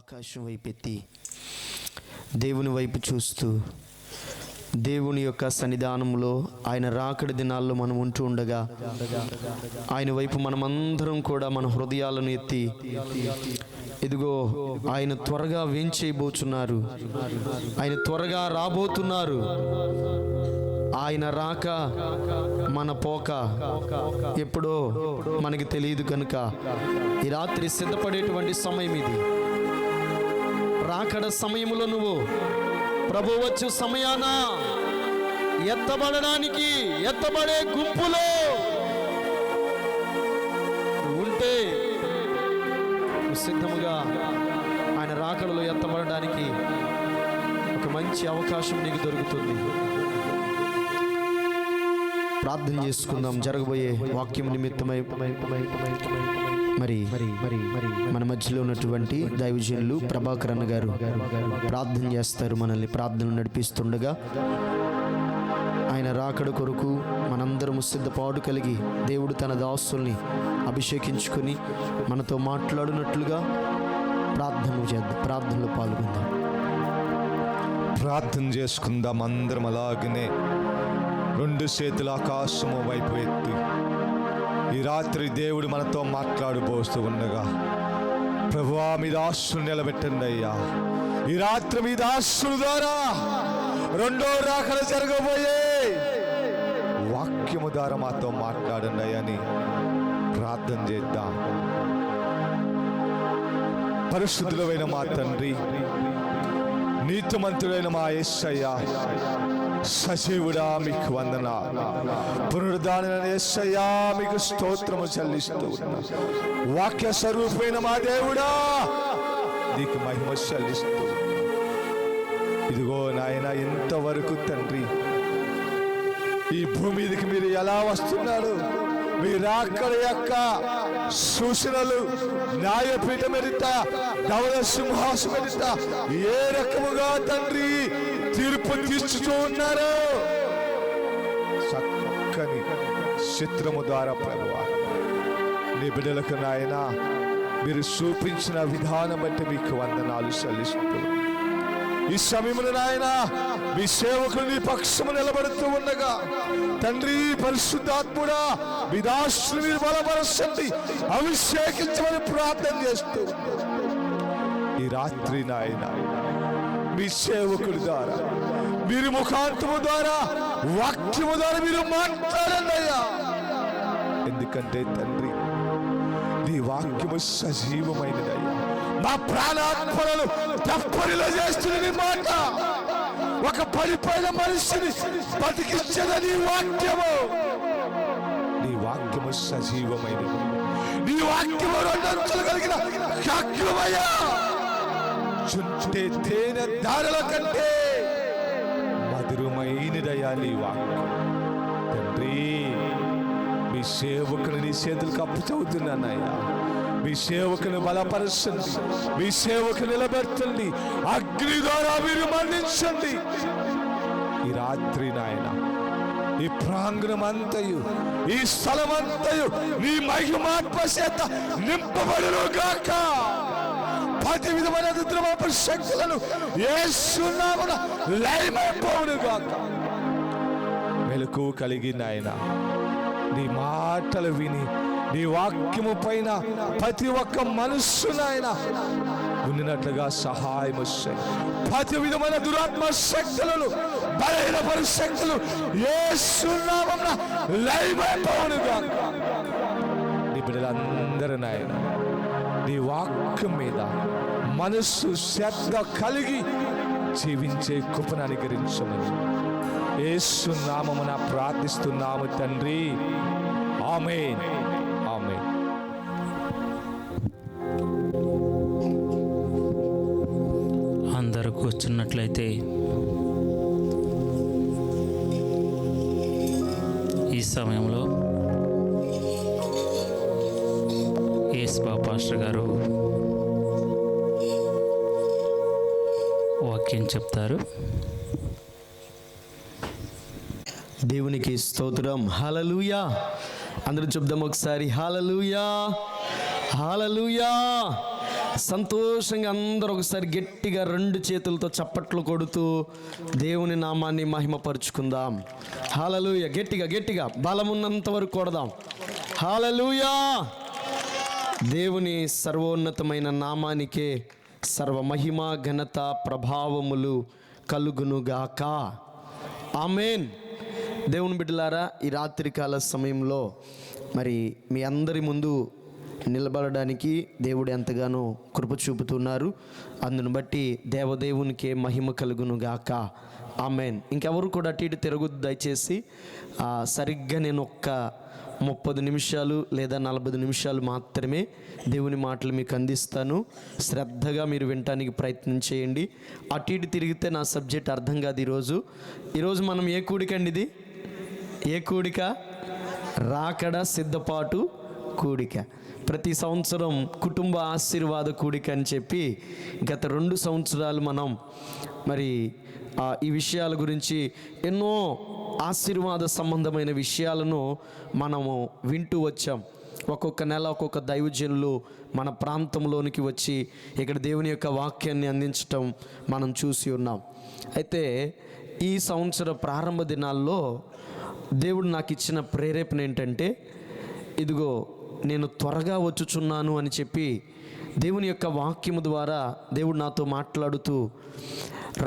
ఆకాశం వైపెత్తి దేవుని వైపు చూస్తూ దేవుని యొక్క సన్నిధానంలో ఆయన రాకడి దినాల్లో మనం ఉంటూ ఉండగా ఆయన వైపు మనమందరం కూడా మన హృదయాలను ఎత్తి ఇదిగో ఆయన త్వరగా వేంచేయబోతున్నారు, ఆయన త్వరగా రాబోతున్నారు, ఆయన రాక మన పోక ఎప్పుడో మనకి తెలియదు కనుక ఈ రాత్రి సిద్ధపడేటువంటి సమయం ఇది. రాకడ సమయంలో నువ్వు ప్రభు వచ్చు సమయాన ఎత్తబడే గుంపులో ఉంటే సిద్ధముగా ఆయన రాకడలో ఎత్తబడడానికి ఒక మంచి అవకాశం నీకు దొరుకుతుంది. ప్రార్థన చేసుకుందాం. జరగబోయే వాక్యం నిమిత్తమై మరి మన మధ్యలో ఉన్నటువంటి దైవజనులు ప్రభాకర్ అన్న గారు ప్రార్థన చేస్తారు. మనల్ని ప్రార్థనలు నడిపిస్తుండగా ఆయన రాకడ కొరకు మనందరము సిద్ధపాటు కలిగి దేవుడు తన దాసుల్ని అభిషేకించుకొని మనతో మాట్లాడినట్లుగా ప్రార్థనలో పాల్గొందాం. ప్రార్థన చేసుకుందాం. అందరం అలాగనే రెండు చేతుల ఆకాశము వైపు ఎత్తి ఈ రాత్రి దేవుడు మనతో మాట్లాడబోస్తూ ఉండగా, ప్రభువా మీ దాసులు నిలబెట్టండి అయ్యా. ఈ రాత్రి మీ దాసుల ద్వారా రెండో రాకడ జరగబోయే వాక్యము ద్వారా మాతో మాట్లాడండి అయ్యా అని ప్రార్థన చేద్దాం. పరిశుద్ధులైన మా తండ్రి, నీతిమంతుడైన మా యేసయ్యా, సజీవుడా మీకు వందనాలు. పునరుద్ధానుడైన యేసయ్యా మీకు స్తోత్రము చెల్లిస్తూ ఉన్నా. వాక్య స్వరూపమైన మా దేవుడా నీకు మహిమ చెల్లిస్తూ. ఇదిగో నాయన, ఇంతవరకు తండ్రి ఈ భూమి మీదకి మీరు ఎలా వస్తున్నారు, మీరు అక్కడ యొక్క సూచనలు న్యాయపీఠం ఎదుట, ధవళ సింహాసం ఎదుట ఏ రకముగా తండ్రి తీర్పు తీర్చుతూ ఉన్నారు. చక్కని చిత్రము ద్వారా ప్రభువా నీ బిడ్డలకు నాయన మీరు చూపించిన విధానం బట్టి మీకు వందనాలు చెల్లిస్తూ, ఈ సమయంలో నాయన మీ సేవకులు నీ పక్షము నిలబడుతూ ఉండగా తండ్రి పరిశుద్ధాత్ముడా మీ దాసుని మీరు బలపరచండి, అభిషేకించమని ప్రార్థన చేస్తూ ఈ రాత్రి నాయన మీ సేవకుడి ద్వారా మీరు ముఖాంతము ద్వారా వాక్యము ద్వారా మీరు మాట్లాడండి అయ్యా. ఎందుకంటే తండ్రి నీ వాక్యము సజీవమైనదయ్యా. మా ప్రాణాత్మలను తప్పనిలో చేస్తున్న నీ మాట ఒక పడిపోయిన మనిషిని బతికించదని వాక్యము. నీ వాక్యము సజీవమైనది, నీ వాక్యము రెండంతలు కలిగిన వాక్యమయ్యా. చుంటే తేనె దారుల కంటే మధురమైనదయ్యా నీ వాక్యం. తండ్రి మీ సేవకుని నీ చేతులకు అప్పు చదువుతున్నానయ్యా. మీ సేవకుని బలపరచండి, మీ సేవకు నిలబెట్టండి, అగ్ని ద్వారా మీరు మరణించండి. ఈ రాత్రి నాయన ఈ ప్రాంగణం అంతయు, ఈ స్థలం అంతయు నీ మహిమాత్మ చేత నింపబడును గాక. ప్రతి విధమైన దుర్మార్గ శక్తులను యేసు నామమున లయమైపోవును గాక. మెలకువ కలిగి నాయన నీ మాటలు విని నీ వాక్యము పైన ప్రతి ఒక్క మనస్సు నాయన ఉండినట్లుగా సహాయం వస్తాయి. ప్రతి విధమైన దురాత్మ శక్తులను, బలహీనపరు శక్తులు యేసు నామమున లయమైపోవును గాక. నీ బిడ్డలందరూ నాయన నీ వాక్యం మీద మనస్సు శ్రద్ధ కలిగి జీవించే కృపను అనుగ్రహించమని యేసు నామమున ప్రార్థిస్తున్నాము తండ్రి. ఆమేన్, ఆమేన్. అందరూ కూర్చున్నట్లయితే ఈ సమయంలో యేసుబా పాస్టర్ గారు వాక్యం చెప్తారు. దేవునికి స్తోత్రం. హల్లెలూయా. అందరూ చెప్దాం ఒకసారి, హల్లెలూయా, హల్లెలూయా. సంతోషంగా అందరూ ఒకసారి గట్టిగా 2 చేతులతో చప్పట్లు కొడుతూ దేవుని నామాన్ని మహిమపరుచుకుందాం. హల్లెలూయా. గట్టిగా గట్టిగా బలమున్నంత వరకు కొడదాం. హల్లెలూయా. దేవుని సర్వోన్నతమైన నామానికే సర్వ మహిమ ఘనత ప్రభావములు కలుగునుగాక. ఆమేన్. దేవుని బిడ్డలారా, ఈ రాత్రికాల సమయంలో మరి మీ అందరి ముందు నిలబడడానికి దేవుడు ఎంతగానో కృప చూపుతున్నారు. అందును బట్టి దేవదేవునికే మహిమ కలుగునుగాక. ఆమేన్. ఇంకెవరు కూడా అటు ఇటు తిరగొద్దు దయచేసి. సరిగ్గా నేను ఒక్క 30 నిమిషాలు లేదా 40 నిమిషాలు మాత్రమే దేవుని మాటలు మీకు అందిస్తాను. శ్రద్ధగా మీరు వినటానికి ప్రయత్నం చేయండి. అటు ఇటు తిరిగితే నా సబ్జెక్ట్ అర్థం కాదు. ఈరోజు మనం ఏ కూడిక అండి? ఇది ఏ కూడిక? రాకడ సిద్ధపాటు కూడిక. ప్రతి సంవత్సరం కుటుంబ ఆశీర్వాద కూడిక అని చెప్పి గత 2 సంవత్సరాలు మనం మరి ఈ విషయాల గురించి ఎన్నో ఆశీర్వాద సంబంధమైన విషయాలను మనము వింటూ వచ్చాం. ఒక్కొక్క నెల ఒక్కొక్క దైవజనులు మన ప్రాంతంలోనికి వచ్చి ఇక్కడ దేవుని యొక్క వాక్యాన్ని అందించటం మనం చూసి ఉన్నాం. అయితే ఈ సంవత్సర ప్రారంభ దినాల్లో దేవుడు నాకు ఇచ్చిన ప్రేరేపణ ఏంటంటే, ఇదిగో నేను త్వరగా వచ్చుచున్నాను అని చెప్పి దేవుని యొక్క వాక్యము ద్వారా దేవుడు నాతో మాట్లాడుతూ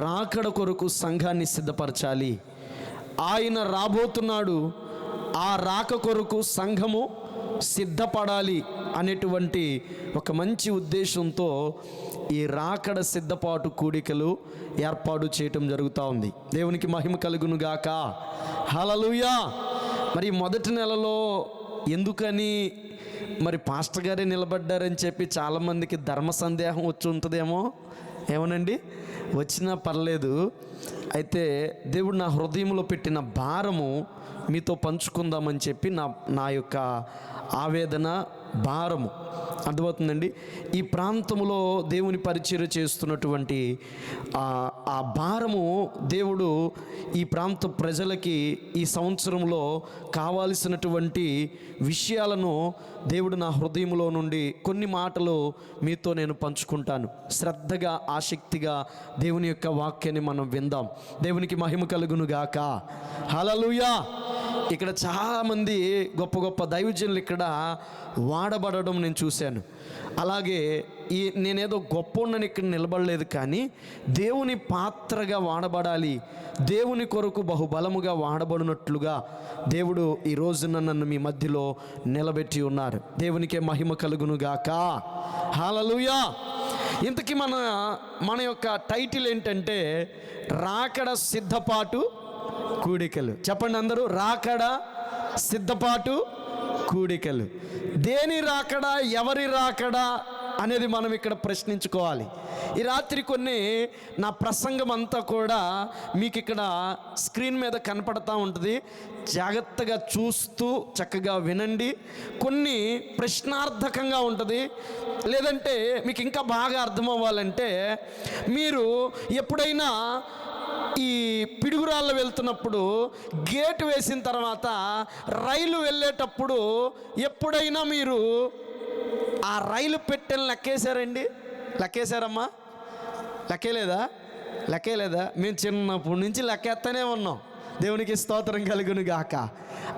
రాకడ కొరకు సంఘాన్ని సిద్ధపరచాలి. ఆయన రాబోతున్నాడు, ఆ రాక కొరకు సంఘము సిద్ధపడాలి అనేటువంటి ఒక మంచి ఉద్దేశంతో ఈ రాకడ సిద్ధపాటు కూడికలు ఏర్పాటు చేయటం జరుగుతూ ఉంది. దేవునికి మహిమ కలుగునుగాక. హల్లెలూయా. మరి మొదటి నెలలో ఎందుకని మరి పాస్టర్ గారే నిలబడ్డారని చెప్పి చాలామందికి ధర్మ సందేహం వచ్చి ఉంటుందేమో. ఏమోనండి, వచ్చినా పర్లేదు. అయితే దేవుడు నా హృదయంలో పెట్టిన భారము మీతో పంచుకుందామని చెప్పి నా యొక్క ఆవేదన, భారము అర్థమవుతుందండి. ఈ ప్రాంతంలో దేవుని పరిచర్య చేస్తున్నటువంటి ఆ భారము దేవుడు ఈ ప్రాంత ప్రజలకి ఈ సంవత్సరంలో కావాల్సినటువంటి విషయాలను దేవుడు నా హృదయంలో నుండి కొన్ని మాటలు మీతో నేను పంచుకుంటాను. శ్రద్ధగా ఆసక్తిగా దేవుని యొక్క వాక్యాన్ని మనం విందాం. దేవునికి మహిమ కలుగునుగాక. హల్లెలూయా. ఇక్కడ చాలామంది గొప్ప గొప్ప దైవజనులు ఇక్కడ వాడబడడం నేను చూశాను. అలాగే నేనేదో గొప్ప ఉన్నని ఇక్కడ నిలబడలేదు, కానీ దేవుని పాత్రగా వాడబడాలి, దేవుని కొరకు బహుబలముగా వాడబడినట్లుగా దేవుడు ఈ రోజున నన్ను మీ మధ్యలో నిలబెట్టి ఉన్నారు. దేవునికే మహిమ కలుగునుగాక. హల్లెలూయా. ఇంతకీ మన యొక్క టైటిల్ ఏంటంటే రాకడ సిద్ధపాటు కూడికలు. చెప్పండి అందరూ, రాకడ సిద్ధపాటు కూడికలు. దేని రాకడ, ఎవరి రాకడ అనేది మనం ఇక్కడ ప్రశ్నించుకోవాలి. ఈ రాత్రి నా ప్రసంగం అంతా కూడా మీకు ఇక్కడ స్క్రీన్ మీద కనపడతా ఉంటుంది. జాగ్రత్తగా చూస్తూ చక్కగా వినండి. కొన్ని ప్రశ్నార్థకంగా ఉంటుంది, లేదంటే మీకు ఇంకా బాగా అర్థం అవ్వాలంటే మీరు ఎప్పుడైనా ఈ పిడుగురాళ్ళు వెళ్తున్నప్పుడు గేట్ వేసిన తర్వాత రైలు వెళ్ళేటప్పుడు ఎప్పుడైనా మీరు ఆ రైలు పెట్టెలు లెక్కేశారండి? లెక్కేశారమ్మా? లెక్కేలేదా? మేము చిన్నప్పటి నుంచి లెక్కేస్తూనే ఉన్నాం. దేవునికి స్తోత్రం కలుగును గాక.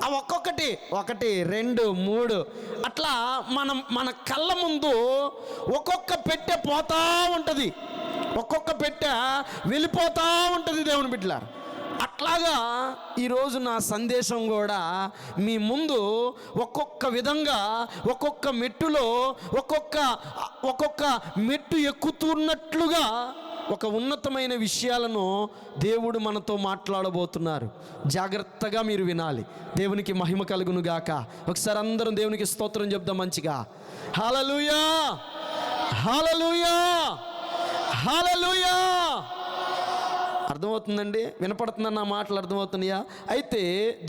ఆ ఒక్కొక్కటి 1, 2, 3 అట్లా మన కళ్ళ ముందు ఒక్కొక్క పెట్టె పోతా ఉంటుంది, ఒక్కొక్క పెట్టె వెళ్ళిపోతూ ఉంటుంది. దేవుని బిడ్డలారా, అట్లాగా ఈరోజు నా సందేశం కూడా మీ ముందు ఒక్కొక్క విధంగా ఒక్కొక్క మెట్టులో ఒక్కొక్క మెట్టు ఎక్కుతున్నట్లుగా ఒక ఉన్నతమైన విషయాలను దేవుడు మనతో మాట్లాడబోతున్నారు. జాగ్రత్తగా మీరు వినాలి. దేవునికి మహిమ కలుగును గాక. ఒకసారి అందరం దేవునికి స్తోత్రం చెప్దాం మంచిగా. హల్లెలూయా, హల్లెలూయా, హల్లెలూయా. అర్థమవుతుందండి? వినపడుతుందన్న మాటలు అర్థమవుతున్నాయా? అయితే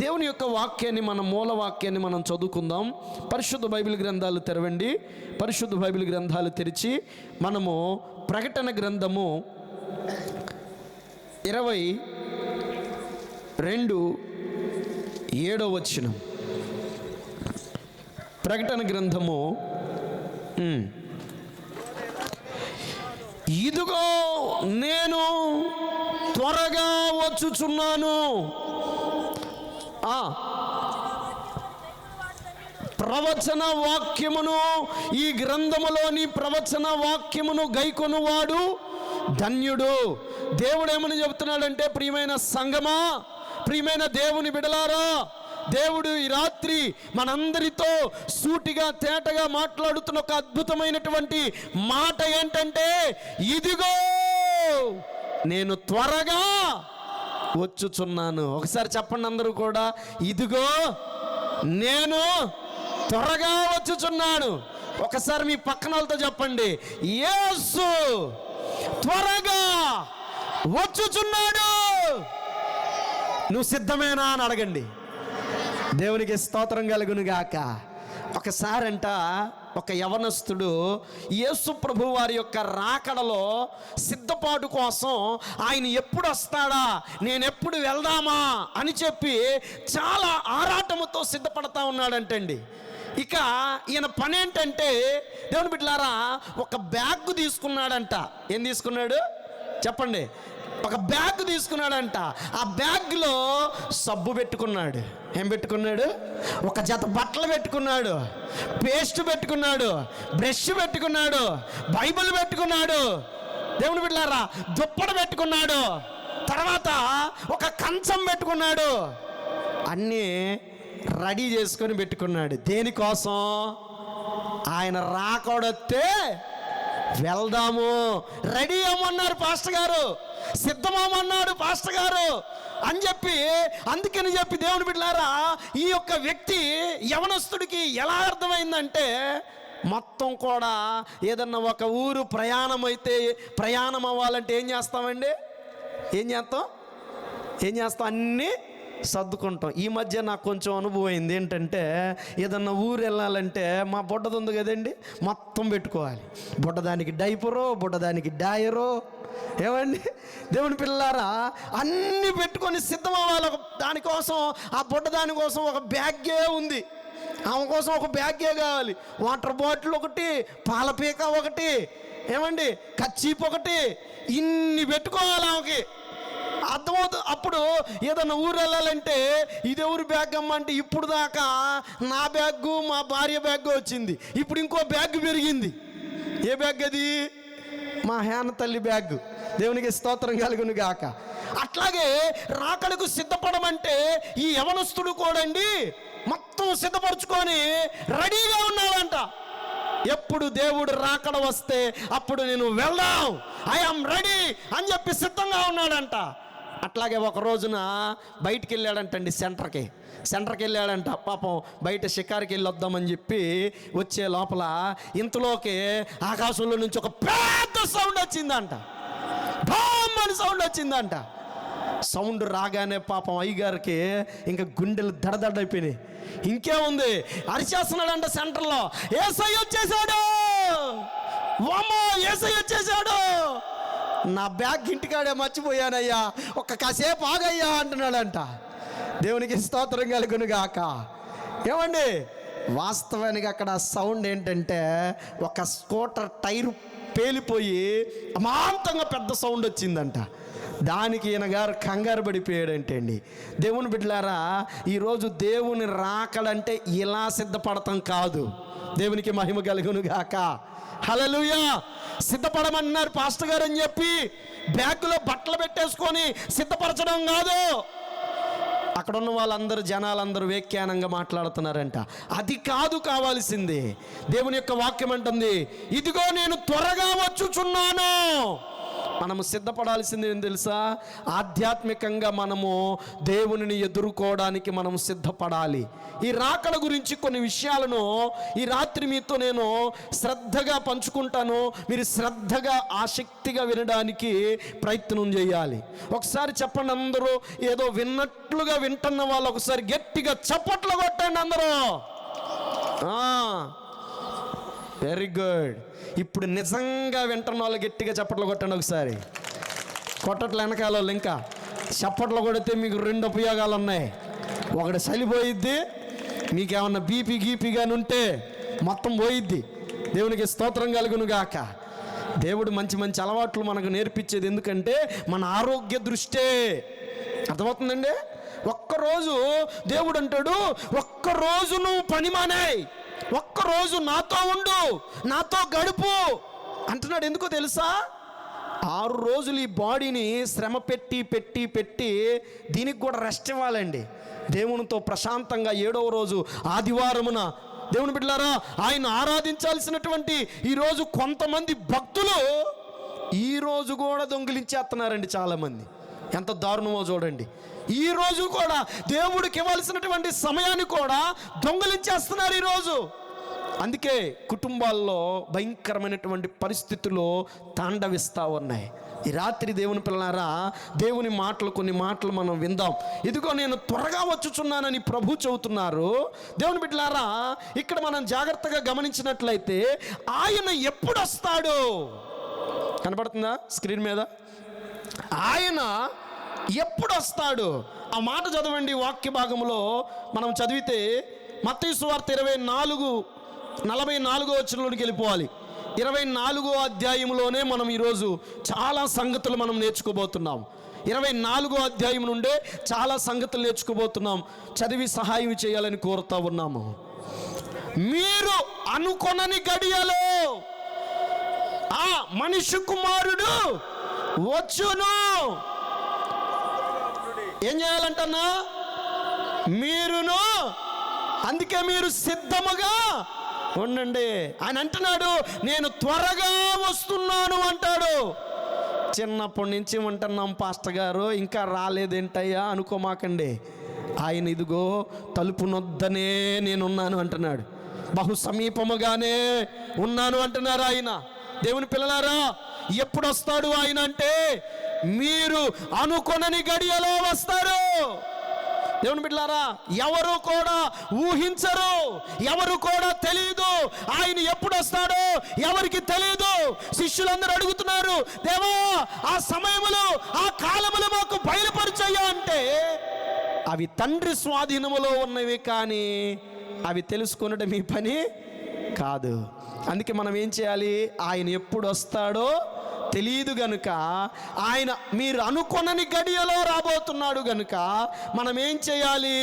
దేవుని యొక్క వాక్యాన్ని, మన మూల వాక్యాన్ని మనం చదువుకుందాం. పరిశుద్ధ బైబిల్ గ్రంథాలు తెరవండి. పరిశుద్ధ బైబిల్ గ్రంథాలు తెరిచి మనము ప్రకటన గ్రంథము 22:7 ప్రకటన గ్రంథము ఇదిగో నేను త్వరగా వచ్చుచున్నాను. ప్రవచన వాక్యమును, ఈ గ్రంథములోని ప్రవచన వాక్యమును గైకొనువాడు ధన్యుడు. దేవుడేమని చెబుతున్నాడంటే, ప్రియమైన సంగమా, ప్రియమైన దేవుని బిడలారా, దేవుడు ఈ రాత్రి మనందరితో సూటిగా తేటగా మాట్లాడుతున్న ఒక అద్భుతమైనటువంటి మాట ఏంటంటే, ఇదిగో నేను త్వరగా వచ్చుచున్నాను. ఒకసారి చెప్పండి అందరూ కూడా, ఇదిగో నేను త్వరగా వచ్చుచున్నాను. ఒకసారి మీ పక్కన వాళ్ళతో చెప్పండి, యేసు త్వరగా వచ్చుచున్నాడు. నువ్వు సిద్ధమేనా అని అడగండి. దేవునికి స్తోత్రం కలుగును గాక. ఒకసారంట ఒక యవనస్తుడు యేసు ప్రభు వారి యొక్క రాకడలో సిద్ధపాటు కోసం ఆయన ఎప్పుడు వస్తాడా, నేను ఎప్పుడు వెళ్దామా అని చెప్పి చాలా ఆరాటముతో సిద్ధపడతా ఉన్నాడంటండి. ఇక ఈయన పని ఏంటంటే, దేవుని బిడ్డలారా, ఒక బ్యాగ్ తీసుకున్నాడంట. ఏం తీసుకున్నాడు చెప్పండి? ఒక బ్యాగ్ తీసుకున్నాడంట. ఆ బ్యాగ్లో సబ్బు పెట్టుకున్నాడు. ఏం పెట్టుకున్నాడు? ఒక జత బట్టలు పెట్టుకున్నాడు, పేస్ట్ పెట్టుకున్నాడు, బ్రష్ పెట్టుకున్నాడు, బైబిల్ పెట్టుకున్నాడు, దేవుని బిడ్డలారా దుప్పట పెట్టుకున్నాడు, తర్వాత ఒక కంచం పెట్టుకున్నాడు. అన్నీ రెడీ చేసుకొని పెట్టుకున్నాడు. దేనికోసం? ఆయన రాకూడతే వెళ్దాము, రెడీ అమ్మన్నారు పాస్టర్ గారు, సిద్ధమన్నాడు పాస్టర్ గారు అని చెప్పి, అందుకని చెప్పి దేవుని బిడ్డలారా, ఈ యొక్క వ్యక్తి యవనస్తుడికి ఎలా అర్థమైందంటే, మొత్తం కూడా ఏదన్నా ఒక ఊరు ప్రయాణం అవ్వాలంటే ఏం చేస్తామండి? ఏం చేస్తాం? అన్నీ సర్దుకుంటాం. ఈ మధ్య నాకు కొంచెం అనుభవం అయింది. ఏంటంటే, ఏదన్నా ఊరు వెళ్ళాలంటే మా బుడ్డది ఉంది కదండి, మొత్తం పెట్టుకోవాలి. బుడ్డదానికి డైపరో, బుడ్డదానికి డాయరో, ఏమండి దేవుని పిల్లారా, అన్నీ పెట్టుకొని సిద్ధం అవ్వాలి. దానికోసం, ఆ బుడ్డదాని కోసం ఒక బ్యాగే ఉంది, ఆమె కోసం ఒక బ్యాగే కావాలి. వాటర్ బాటిల్ ఒకటి, పాల పీక ఒకటి, ఏమండి కచ్చీప్ ఒకటి, ఇన్ని పెట్టుకోవాలి ఆమెకి. అర్థమవుతుంది. అప్పుడు ఏదన్నా ఊరు వెళ్ళాలంటే ఇది ఎవరు బ్యాగ్ అమ్మ అంటే, ఇప్పుడు దాకా నా బ్యాగు మా భార్య బ్యాగ్ వచ్చింది, ఇప్పుడు ఇంకో బ్యాగ్ పెరిగింది. ఏ బ్యాగ్ అది? మా హేన తల్లి బ్యాగ్. దేవునికి స్తోత్రం కలుగును గాక. అట్లాగే రాకడకు సిద్ధపడమంటే ఈ యవనస్తుడు కూడండి మొత్తం సిద్ధపరచుకొని రెడీగా ఉన్నాడంట. ఎప్పుడు దేవుడు రాకడ వస్తే అప్పుడు నేను వెళ్దాం, ఐఆమ్ రెడీ అని చెప్పి సిద్ధంగా ఉన్నాడంట. అట్లాగే ఒక రోజున బయటికి వెళ్ళాడంటండి, సెంటర్కి వెళ్ళాడంట. పాపం బయట షికారికి వెళ్ళి వద్దామని చెప్పి వచ్చే లోపల ఇంతలోకి ఆకాశంలో నుంచి ఒక పెద్ద సౌండ్ వచ్చిందంట, బామ్ అని సౌండ్ వచ్చిందంట. సౌండ్ రాగానే పాపం అయ్యగారికి ఇంకా గుండెలు దడదడైపోయినాయి. ఇంకేముంది, అరిచేస్తున్నాడంట సెంటర్లో, యేసయ్య వచ్చేసాడు, వామ్మో యేసయ్య వచ్చేసాడు, నా బ్యాగ్ ఇంటికాడే మర్చిపోయానయ్యా, కాసేపు ఆగయ్యా అంటున్నాడంట. దేవునికి స్తోత్రం కలుగును గాక. ఏమండి, వాస్తవానికి అక్కడ సౌండ్ ఏంటంటే, ఒక స్కూటర్ టైర్ పేలిపోయి అమాంతంగా పెద్ద సౌండ్ వచ్చిందంట. దానికి ఈయన గారు కంగారు పడిపోయాడంటే అండి. దేవుని బిడ్డలారా, ఈరోజు దేవుని రాకడంటే ఇలా సిద్ధపడతాం కాదు. దేవునికి మహిమ కలుగును గాక. హల్లెలూయా. సిద్ధపడమన్నారు పాస్టర్ గారు అని చెప్పి బ్యాగులో బట్టలు పెట్టేసుకొని సిద్ధపరచడం కాదు. అక్కడ ఉన్న వాళ్ళందరూ, జనాలందరూ వ్యాఖ్యానంగా మాట్లాడుతున్నారంట. అది కాదు కావాల్సింది. దేవుని యొక్క వాక్యం అంటుంది, ఇదిగో నేను త్వరగా వచ్చుచున్నాను. మనము సిద్ధపడాల్సింది ఏం తెలుసా? ఆధ్యాత్మికంగా మనము దేవునిని ఎదుర్కోవడానికి మనము సిద్ధపడాలి. ఈ రాకడ గురించి కొన్ని విషయాలను ఈ రాత్రి మీతో నేను శ్రద్ధగా పంచుకుంటాను. మీరు శ్రద్ధగా ఆసక్తిగా వినడానికి ప్రయత్నం చేయాలి. ఒకసారి చెప్పండి అందరూ, ఏదో విన్నట్లుగా వింటున్న వాళ్ళు ఒకసారి గట్టిగా చప్పట్లు కొట్టండి అందరూ. Very good. ఇప్పుడు నిజంగా వింటున్న వాళ్ళు గట్టిగా చప్పట్లు కొట్టండి ఒకసారి. కొట్టట్లు వెనకాల వాళ్ళు ఇంకా చప్పట్లు కొడితే మీకు 2 ఉపయోగాలు ఉన్నాయి. ఒకటి చలిపోయిద్ది, మీకేమన్నా బీపీ గీపీ కానీ ఉంటే మొత్తం పోయిద్ది. దేవునికి స్తోత్రం కలుగును గాక. దేవుడు మంచి మంచి అలవాట్లు మనకు నేర్పించేది ఎందుకంటే మన ఆరోగ్య దృష్టే. అర్థమవుతుందండి? ఒక్కరోజు దేవుడు అంటాడు, ఒక్కరోజు నువ్వు పని మానేయ్, ఒక్కరోజు నాతో ఉండు, నాతో గడుపు అంటున్నాడు. ఎందుకో తెలుసా? 6 రోజులు ఈ బాడీని శ్రమ పెట్టి పెట్టి పెట్టి దీనికి కూడా రెస్ట్ ఇవ్వాలండి. దేవునితో ప్రశాంతంగా 7వ రోజు ఆదివారమున దేవుని బిడ్డలారా ఆయన ఆరాధించాల్సినటువంటి ఈరోజు కొంతమంది భక్తులు ఈరోజు కూడా దొంగిలించేస్తున్నారండి. చాలామంది ఎంత దారుణమో చూడండి. ఈరోజు కూడా దేవుడికి ఇవ్వాల్సినటువంటి సమయాన్ని కూడా దొంగిలించేస్తున్నారు ఈరోజు. అందుకే కుటుంబాల్లో భయంకరమైనటువంటి పరిస్థితులు తాండవిస్తూ ఉన్నాయి. ఈ రాత్రి దేవుని పిల్లలారా దేవుని మాటలు, కొన్ని మాటలు మనం విందాం. ఇదిగో నేను త్వరగా వచ్చుచున్నానని ప్రభు చెబుతున్నారు. దేవుని బిడ్డలారా ఇక్కడ మనం జాగ్రత్తగా గమనించినట్లయితే ఆయన ఎప్పుడు వస్తాడు కనపడుతుందా స్క్రీన్ మీద? ఆయన ఎప్పుడు వస్తాడు? ఆ మాట చదవండి. వాక్య భాగంలో మనం చదివితే మత్తయి సువార్త 44 వచనంలోకి వెళ్ళిపోవాలి. 24వ అధ్యాయంలోనే మనం ఈరోజు చాలా సంగతులు మనం నేర్చుకోబోతున్నాం. 24వ అధ్యాయం నుండే చాలా సంగతులు నేర్చుకోబోతున్నాం. చదివి సహాయం చేయాలని కోరుతా ఉన్నాము. మీరు అనుకొనని గడియలో ఆ మనిషి కుమారుడు వచ్చును. ఏం చేయాలంటన్నా? మీరును, అందుకే మీరు సిద్ధముగా ఉండండి. ఆయన అంటున్నాడు, నేను త్వరగా వస్తున్నాను అంటాడు. చిన్నప్పటి నుంచి ఉంటున్నాం పాస్టర్ గారు, ఇంకా రాలేదేంటయ్యా అనుకోమాకండి. ఆయన ఇదిగో తలుపు నొద్దనే నేనున్నాను అంటున్నాడు. బహు సమీపముగానే ఉన్నాను అంటున్నారు ఆయన. దేవుని పిల్లలారా ఎప్పుడు వస్తాడు ఆయన అంటే మీరు అనుకొనని గడియలో వస్తారు. దేవుని బిడ్డలారా ఎవరు కూడా ఊహించరు, ఎవరు కూడా తెలియదు. ఆయన ఎప్పుడు వస్తాడో ఎవరికి తెలియదు. శిష్యులందరూ అడుగుతున్నారు, దేవా ఆ సమయములు ఆ కాలములు మాకు బయలుపరిచాయా అంటే అవి తండ్రి స్వాధీనములో ఉన్నవి, కానీ అవి తెలుసుకొనడం మీ పని కాదు. అందుకే మనం ఏం చేయాలి? ఆయన ఎప్పుడు వస్తాడో తెలియదు గనుక, ఆయన మీరు అనుకొనని గడియలో రాబోతున్నాడు గనుక మనం ఏం చేయాలి?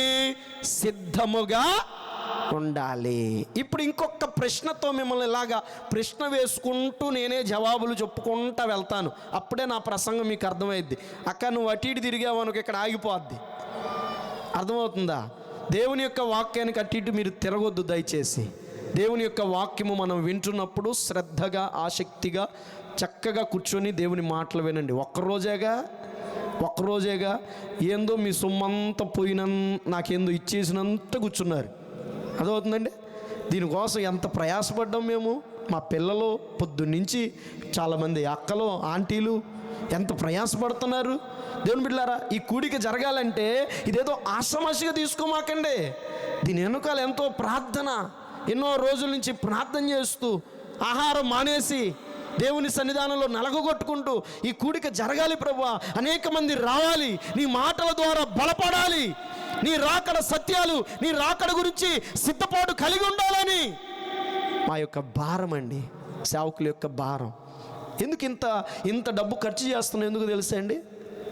సిద్ధముగా ఉండాలి. ఇప్పుడు ఇంకొక ప్రశ్నతో మిమ్మల్ని ఇలాగా ప్రశ్న వేసుకుంటూ నేనే జవాబులు చెప్పుకుంటూ వెళ్తాను. అప్పుడే నా ప్రసంగం మీకు అర్థమైద్ది. అక్క నువ్వు అటు ఇటు తిరిగావు అనుకో, ఇక్కడ ఆగిపోద్ది. అర్థమవుతుందా? దేవుని యొక్క వాక్యానికి అటు ఇటు మీరు తిరగొద్దు దయచేసి. దేవుని యొక్క వాక్యము మనం వింటున్నప్పుడు శ్రద్ధగా ఆసక్తిగా చక్కగా కూర్చొని దేవుని మాటలు వినండి. ఒక్కరోజేగా ఏందో మీ సొమ్మంతా నాకేందో ఇచ్చేసినంత కూర్చున్నారు. అదవుతుందండి. దీనికోసం ఎంత ప్రయాసపడ్డాం మేము. మా పిల్లలు పొద్దున్నుంచి చాలామంది అక్కలు ఆంటీలు ఎంత ప్రయాసపడుతున్నారు. దేవుని బిడ్డలారా ఈ కూడిక జరగాలంటే ఇదేదో ఆషామాషిగా తీసుకోమాకండి. దీని వెనుకాల ఎంతో ప్రార్థన, ఎన్నో రోజుల నుంచి ప్రార్థన చేస్తూ ఆహారం మానేసి దేవుని సన్నిధానంలో నలగొట్టుకుంటూ ఈ కూడిక జరగాలి ప్రభువా. అనేక మంది రావాలి, నీ మాటల ద్వారా బలపడాలి, నీ రాకడ సత్యాలు, నీ రాకడ గురించి సిద్ధపాటు కలిగి ఉండాలని మా యొక్క భారం అండి, సేవకుల యొక్క భారం. ఎందుకు ఇంత డబ్బు ఖర్చు చేస్తున్నాం ఎందుకు తెలుసా అండి?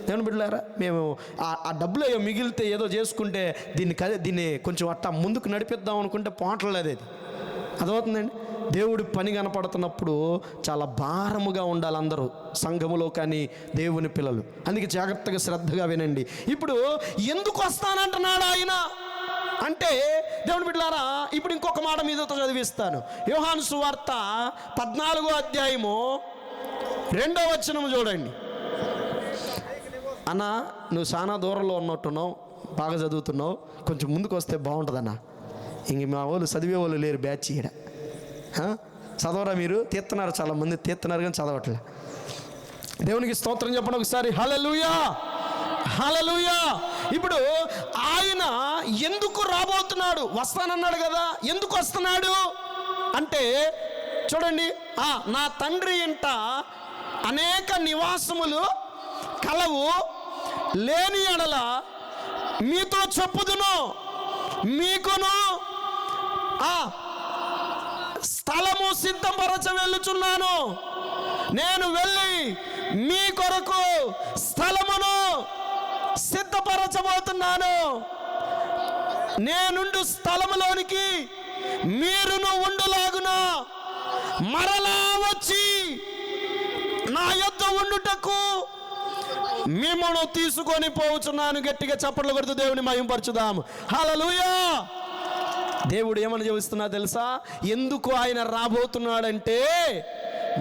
దేవుని బిడ్డలారా మేము ఆ డబ్బులు మిగిలితే ఏదో చేసుకుంటే దీన్ని కొంచెం అట్టా ముందుకు నడిపిద్దాం అనుకుంటే పోవట్లేదు. అది అదవుతుందండి. దేవుడి పని కనపడుతున్నప్పుడు చాలా భారముగా ఉండాలి అందరూ, సంఘములో కానీ దేవుని పిల్లలు. అందుకే జాగ్రత్తగా శ్రద్ధగా వినండి. ఇప్పుడు ఎందుకు వస్తానంటున్నాడు ఆయన అంటే దేవుని బిడ్డలారా ఇప్పుడు ఇంకొక మాట మీదతో చదివిస్తాను. యోహాను సువార్త 14వ అధ్యాయము 2వ వచనము చూడండి. అన్న నువ్వు చాలా దూరంలో ఉన్నట్టున్నావు, బాగా చదువుతున్నావు, కొంచెం ముందుకు వస్తే బాగుంటుందన్న. ఇంక మా వాళ్ళు చదివే వాళ్ళు లేరు బ్యాచ్ ఈడ. చదవరా మీరు? తీస్తున్నారు, చాలామంది తీస్తున్నారు కానీ చదవట్లే. దేవునికి స్తోత్రం చెప్పండి ఒకసారి. హల్లెలూయా, హల్లెలూయా. ఇప్పుడు ఆయన ఎందుకు రాబోతున్నాడు? వస్తానన్నాడు కదా. ఎందుకు వస్తున్నాడు అంటే చూడండి, నా తండ్రి ఇంట అనేక నివాసములు కలవు, లేని ఎడల మీతో చెప్పుదును, మీకును స్థలము సిద్ధపరచ వెళ్ళుచున్నాను. నేను వెళ్ళి మీ కొరకు స్థలమును సిద్ధపరచబోతున్నాను. నేనుండు స్థలములోనికి మీరును ఉండులాగున మరలా వచ్చి నా యొద్ద ఉండుటకు మిమ్మల్ని తీసుకొని పోవచ్చున్నాను. గట్టిగా చప్పట్లు కొడుతూ దేవుని మహిమపరచుదాము. హల్లెలూయా. దేవుడు ఏమని చెబుతున్నా తెలుసా? ఎందుకు ఆయన రాబోతున్నాడంటే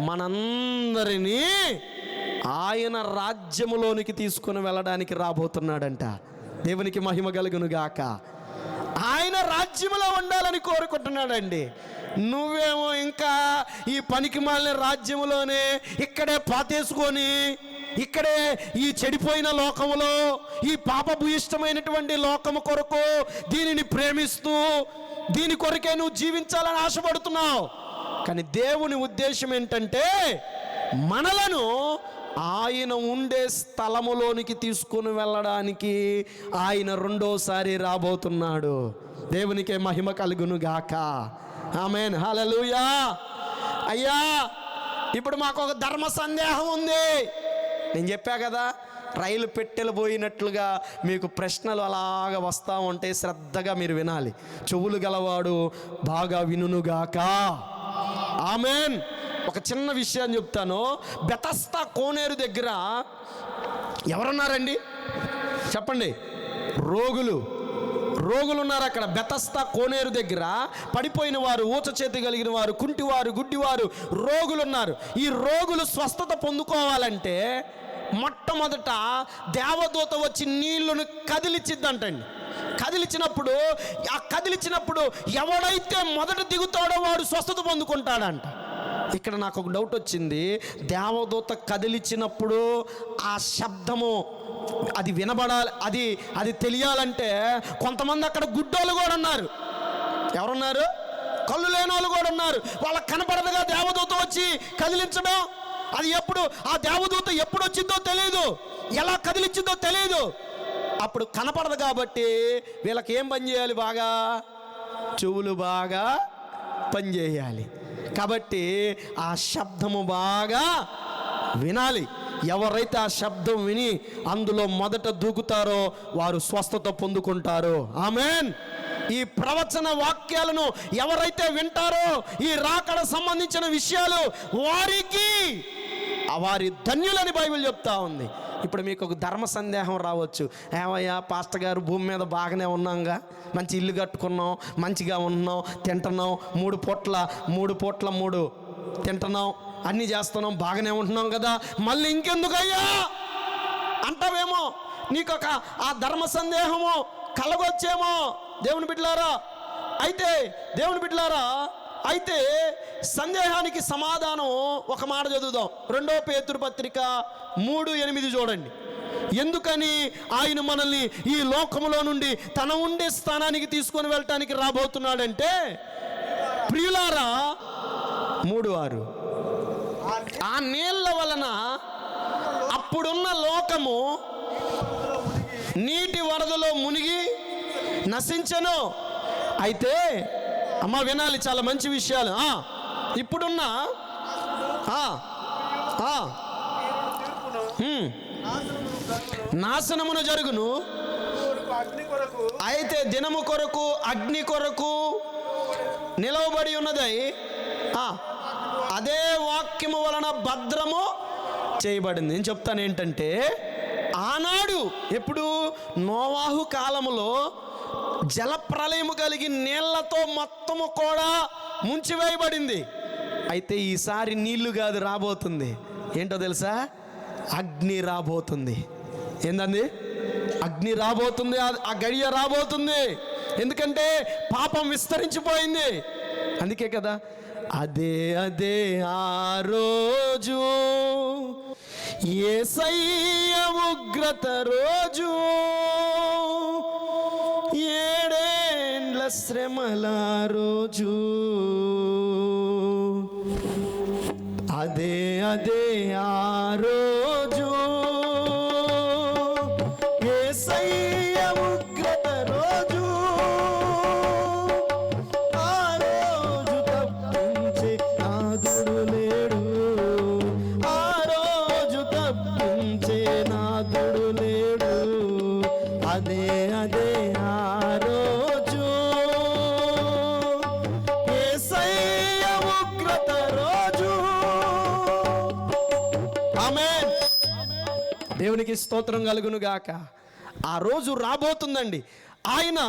మనందరినీ ఆయన రాజ్యములోనికి తీసుకుని వెళ్ళడానికి రాబోతున్నాడంట. దేవునికి మహిమ కలుగును గాక. ఆయన రాజ్యములో ఉండాలని కోరుకుంటున్నాడండి. నువ్వేమో ఇంకా ఈ పనికిమాలిన రాజ్యములోనే ఇక్కడే పాతేసుకొని ఇక్కడే ఈ చెడిపోయిన లోకములో ఈ పాపభూయిష్టమైనటువంటి లోకము కొరకు దీనిని ప్రేమిస్తూ దీని కొరకే నువ్వు జీవించాలని ఆశపడుతున్నావు. కానీ దేవుని ఉద్దేశం ఏంటంటే మనలను ఆయన ఉండే స్థలములోనికి తీసుకుని వెళ్ళడానికి ఆయన రెండోసారి రాబోతున్నాడు. దేవునికే మహిమ కలుగును గాక. ఆమేన్. హల్లెలూయా. అయ్యా, ఇప్పుడు మాకు ఒక ధర్మ సందేహం ఉంది. నేను చెప్పా కదా, రైలు పెట్టెలు పోయినట్లుగా మీకు ప్రశ్నలు అలాగ వస్తూ ఉంటే శ్రద్ధగా మీరు వినాలి. చెవులు గలవాడు బాగా వినుగాక. ఆమేన్. ఒక చిన్న విషయం చెప్తాను. బెతస్తా కోనేరు దగ్గర ఎవరున్నారండి చెప్పండి? రోగులు ఉన్నారు అక్కడ. బెతస్తా కోనేరు దగ్గర పడిపోయిన వారు, ఊచ చేతి కలిగిన వారు, కుంటివారు, గుడ్డివారు, రోగులు ఉన్నారు. ఈ రోగులు స్వస్థత పొందుకోవాలంటే మొట్టమొదట దేవదూత వచ్చి నీళ్లను కదిలిచ్చిద్దంటండి. కదిలిచ్చినప్పుడు ఎవడైతే మొదట దిగుతాడో వాడు స్వస్థత పొందుకుంటాడంట. ఇక్కడ నాకు ఒక డౌట్ వచ్చింది. దేవదూత కదిలిచ్చినప్పుడు ఆ శబ్దము అది వినబడాలి, అది తెలియాలంటే కొంతమంది అక్కడ గుడ్డోళ్ళు కూడా ఉన్నారు. ఎవరున్నారు? కళ్ళు లేని వాళ్ళు కూడా ఉన్నారు. వాళ్ళకి కనపడదుగా దేవదూత వచ్చి కదిలించడం. అది ఎప్పుడు ఆ దేవదూత ఎప్పుడు వచ్చిందో తెలియదు, ఎలా కదిలించిందో తెలియదు. అప్పుడు కనపడదు కాబట్టి వీళ్ళకి ఏం పని చేయాలి? బాగా చెవులు బాగా పనిచేయాలి. కాబట్టి ఆ శబ్దము బాగా వినాలి. ఎవరైతే ఆ శబ్దం విని అందులో మొదట దూకుతారో వారు స్వస్థత పొందుకుంటారు. ఆమేన్. ఈ ప్రవచన వాక్యాలను ఎవరైతే వింటారో ఈ రాకడ సంబంధించిన విషయాలు వారి ధన్యులని బైబిల్ చెప్తా ఉంది. ఇప్పుడు మీకు ఒక ధర్మ సందేహం రావచ్చు. ఏమయ్యా పాస్టర్ గారు, భూమి మీద బాగానే ఉన్నాంగా, మంచి ఇల్లు కట్టుకున్నాం, మంచిగా ఉంటున్నాం, తింటున్నాం, 3 పూట్ల 3 తింటున్నాం, అన్నీ చేస్తున్నాం, బాగానే ఉంటున్నాం కదా, మళ్ళీ ఇంకెందుకయ్యా అంటావేమో. నీకు ఆ ధర్మ సందేహము కలగొచ్చేమో దేవుని బిడ్డలారా. అయితే సందేహానికి సమాధానం ఒక మాట చదువుదాం. 2 పేతురు పత్రిక 3:8 చూడండి. ఎందుకని ఆయన మనల్ని ఈ లోకములో నుండి తన ఉండే స్థానానికి తీసుకొని వెళ్ళటానికి రాబోతున్నాడంటే, ప్రియులారా 3:6 ఆ నీళ్ల వలన అప్పుడున్న లోకము నీటి వరదలో మునిగి నశించెను. అయితే అమ్మ వినాలి, చాలా మంచి విషయాలు. ఇప్పుడున్న నాశనమును జరుగును. అయితే దినము కొరకు అగ్ని కొరకు నిలవబడి ఉన్నదై అదే వాక్యము వలన భద్రము చేయబడింది. నేను చెప్తాను ఏంటంటే, ఆనాడు ఎప్పుడు నోవాహు కాలములో జలప్రలయము కలిగి నీళ్లతో మొత్తము కూడా ముంచివేయబడింది. అయితే ఈసారి నీళ్లు కాదు రాబోతుంది. ఏంటో తెలుసా? అగ్ని రాబోతుంది. ఏందండి? అగ్ని రాబోతుంది. ఆ గడియ రాబోతుంది. ఎందుకంటే పాపం విస్తరించిపోయింది. అందుకే కదా, అదే ఆ రోజు యేసయ్య ఉగ్రత రోజు, 7 ఏండ్ల శ్రమల రోజు, అదే ఆ రోజు యేసయ్య ఉగ్రత రోజు, ఆ రోజు తప్పించే నాదుడు లేడు, ఆ దేవునికి స్తోత్రం కలుగును గాక. ఆ రోజు రాబోతుందండి. ఆయన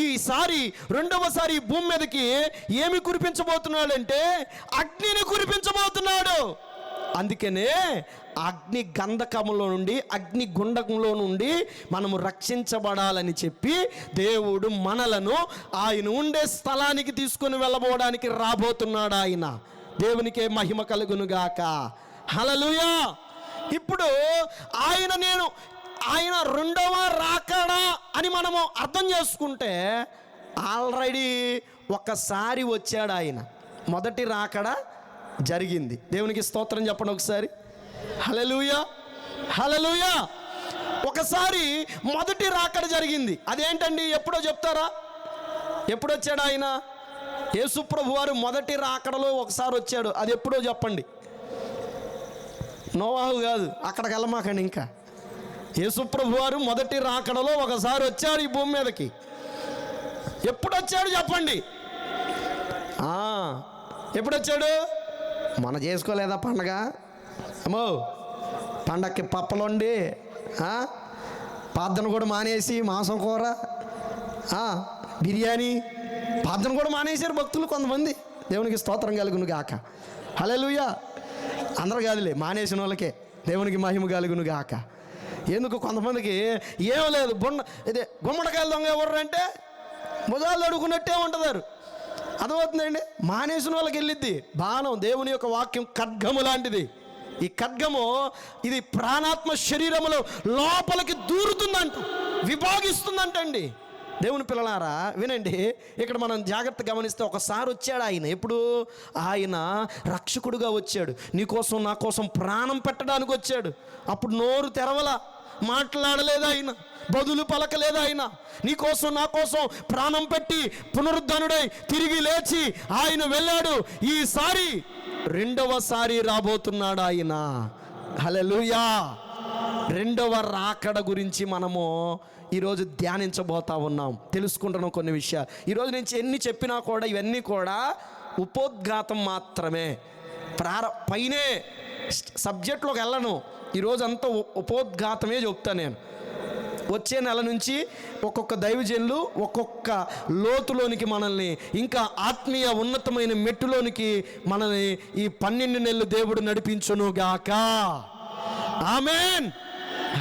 ఈసారి రెండవసారి ఈ భూమి మీదకి ఏమి కురిపించబోతున్నాడంటే అగ్నిని కురిపించబోతున్నాడు. అందుకనే అగ్ని గంధకములో నుండి, అగ్ని గుండకంలో నుండి మనము రక్షించబడాలని చెప్పి దేవుడు మనలను ఆయన ఉండే స్థలానికి తీసుకొని వెళ్ళబోవడానికి రాబోతున్నాడు ఆయన. దేవునికే మహిమ కలుగునుగాక. హల్లెలూయా. ఇప్పుడు ఆయన రెండవ రాకడా అని మనము అర్థం చేసుకుంటే ఆల్రెడీ ఒకసారి వచ్చాడు ఆయన. మొదటి రాకడా జరిగింది. దేవునికి స్తోత్రం చెప్పండి ఒకసారి. హల్లెలూయా, హల్లెలూయా. ఒకసారి మొదటి రాకడ జరిగింది. అదేంటండి? ఎప్పుడో చెప్తారా? ఎప్పుడు వచ్చాడు ఆయన? యేసు ప్రభు వారు మొదటి రాకడలో ఒకసారి వచ్చాడు. అది ఎప్పుడో చెప్పండి. నోవాహు కాదు, అక్కడికి వెళ్ళమాకండి. ఇంకా యేసు ప్రభు వారు మొదటి రాకడలో ఒకసారి వచ్చాడు ఈ భూమి మీదకి. ఎప్పుడు వచ్చాడు చెప్పండి. ఎప్పుడు వచ్చాడు? మన చేసుకోలేదా పండగ? అమ్మో, పండగకి పప్పలుండి ప్రార్థన కూడా మానేసి మాంసం కూర, బిర్యానీ, ప్రార్థన కూడా మానేశారు భక్తులు కొంతమంది. దేవునికి స్తోత్రం కలుగును గాక. హల్లెలూయా. అందరు కాదులే, మానేసిన వాళ్ళకే దేవునికి మహిమ కలుగును గాక. ఎందుకు కొంతమందికి ఏం లేదు, ఇదే గుమ్మడికాయలు దొంగ ఎవరు అంటే భుజాలు అడుగుకున్నట్టే ఉంటున్నారు. అర్థమవుతుందండి? మానేసిన వాళ్ళకి వెళ్ళిద్ది బాణం. దేవుని యొక్క వాక్యం ఖడ్గము లాంటిది. ఈ ఖడ్గము ఇది ప్రాణాత్మ శరీరములో లోపలికి దూరుతుందంట, విభాగిస్తుందంటండి. దేవుని పిల్లలారా వినండి, ఇక్కడ మనం జాగ్రత్త గమనిస్తే ఒకసారి వచ్చాడు ఆయన. ఎప్పుడు? ఆయన రక్షకుడుగా వచ్చాడు. నీకోసం నా కోసం ప్రాణం పెట్టడానికి వచ్చాడు. అప్పుడు నోరు తెరవలా, మాట్లాడలేదు ఆయన, బదులు పలకలేదు ఆయన. నీకోసం నా కోసం ప్రాణం పెట్టి పునరుద్ధరణుడై తిరిగి లేచి ఆయన వెళ్ళాడు. ఈసారి రెండవసారి రాబోతున్నాడు ఆయన. హల్లెలూయా. రెండవ రాకడ గురించి మనము ఈరోజు ధ్యానించబోతా ఉన్నాం, తెలుసుకుంటున్నాం కొన్ని విషయాలు. ఈరోజు నుంచి ఎన్ని చెప్పినా కూడా ఇవన్నీ కూడా ఉపోద్ఘాతం మాత్రమే. పైనే సబ్జెక్ట్లోకి వెళ్ళను. ఈరోజు అంతా ఉపోద్ఘాతమే చెప్తాను నేను. వచ్చే నెల నుంచి ఒక్కొక్క దైవజనులు ఒక్కొక్క లోతులోనికి మనల్ని, ఇంకా ఆత్మీయ ఉన్నతమైన మెట్టులోనికి మనల్ని ఈ 12 నెలలు దేవుడు నడిపించునుగాక. ఆమేన్,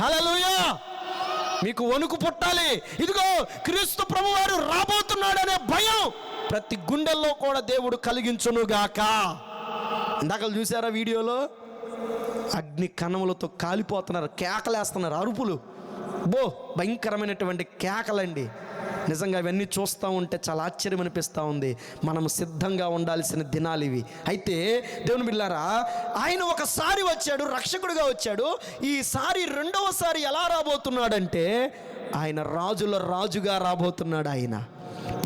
హల్లెలూయా. మీకు వణుకు పుట్టాలి. ఇదిగో క్రీస్తు ప్రభువారు రాబోతున్నాడనే భయం ప్రతి గుండెల్లో కూడా దేవుడు కలిగించునుగాక. ఇందాక చూసారా వీడియోలో? అగ్ని కణములతో కాలిపోతున్నారు, కేకలేస్తున్నారు, అరుపులు, భయంకరమైనటువంటి కేకలండి. నిజంగా ఇవన్నీ చూస్తూ ఉంటే చాలా ఆశ్చర్యం అనిపిస్తూ ఉంది. మనం సిద్ధంగా ఉండాల్సిన దినాలు ఇవి. అయితే దేవుని బిడ్డలారా, ఆయన ఒకసారి వచ్చాడు, రక్షకుడిగా వచ్చాడు. ఈసారి రెండవసారి ఎలా రాబోతున్నాడంటే ఆయన రాజుల రాజుగా రాబోతున్నాడు. ఆయన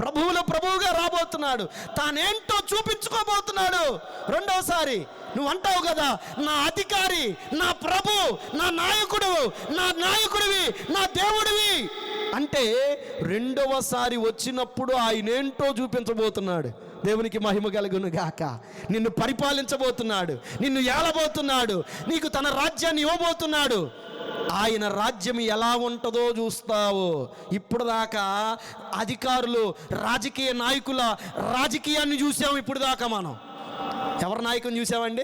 ప్రభువుల ప్రభువుగా రాబోతున్నాడు. తానేంటో చూపించుకోబోతున్నాడు రెండవసారి. నువ్వు అంటావు కదా, నా అధికారి, నా ప్రభు, నా నాయకుడు, నా నాయకుడివి, నా దేవుడివి అంటే రెండవసారి వచ్చినప్పుడు ఆయన ఏంటో చూపించబోతున్నాడు. దేవునికి మహిమ కలుగును గాక. నిన్ను పరిపాలించబోతున్నాడు, నిన్ను ఏలబోతున్నాడు, నీకు తన రాజ్యాన్ని ఇవ్వబోతున్నాడు. ఆయన రాజ్యం ఎలా ఉంటుందో చూస్తావు. ఇప్పుడు దాకా అధికారులు, రాజకీయ నాయకుల రాజకీయాన్ని చూసాము. ఇప్పుడు దాకా మనం ఎవరి నాయకుని చూసామండి?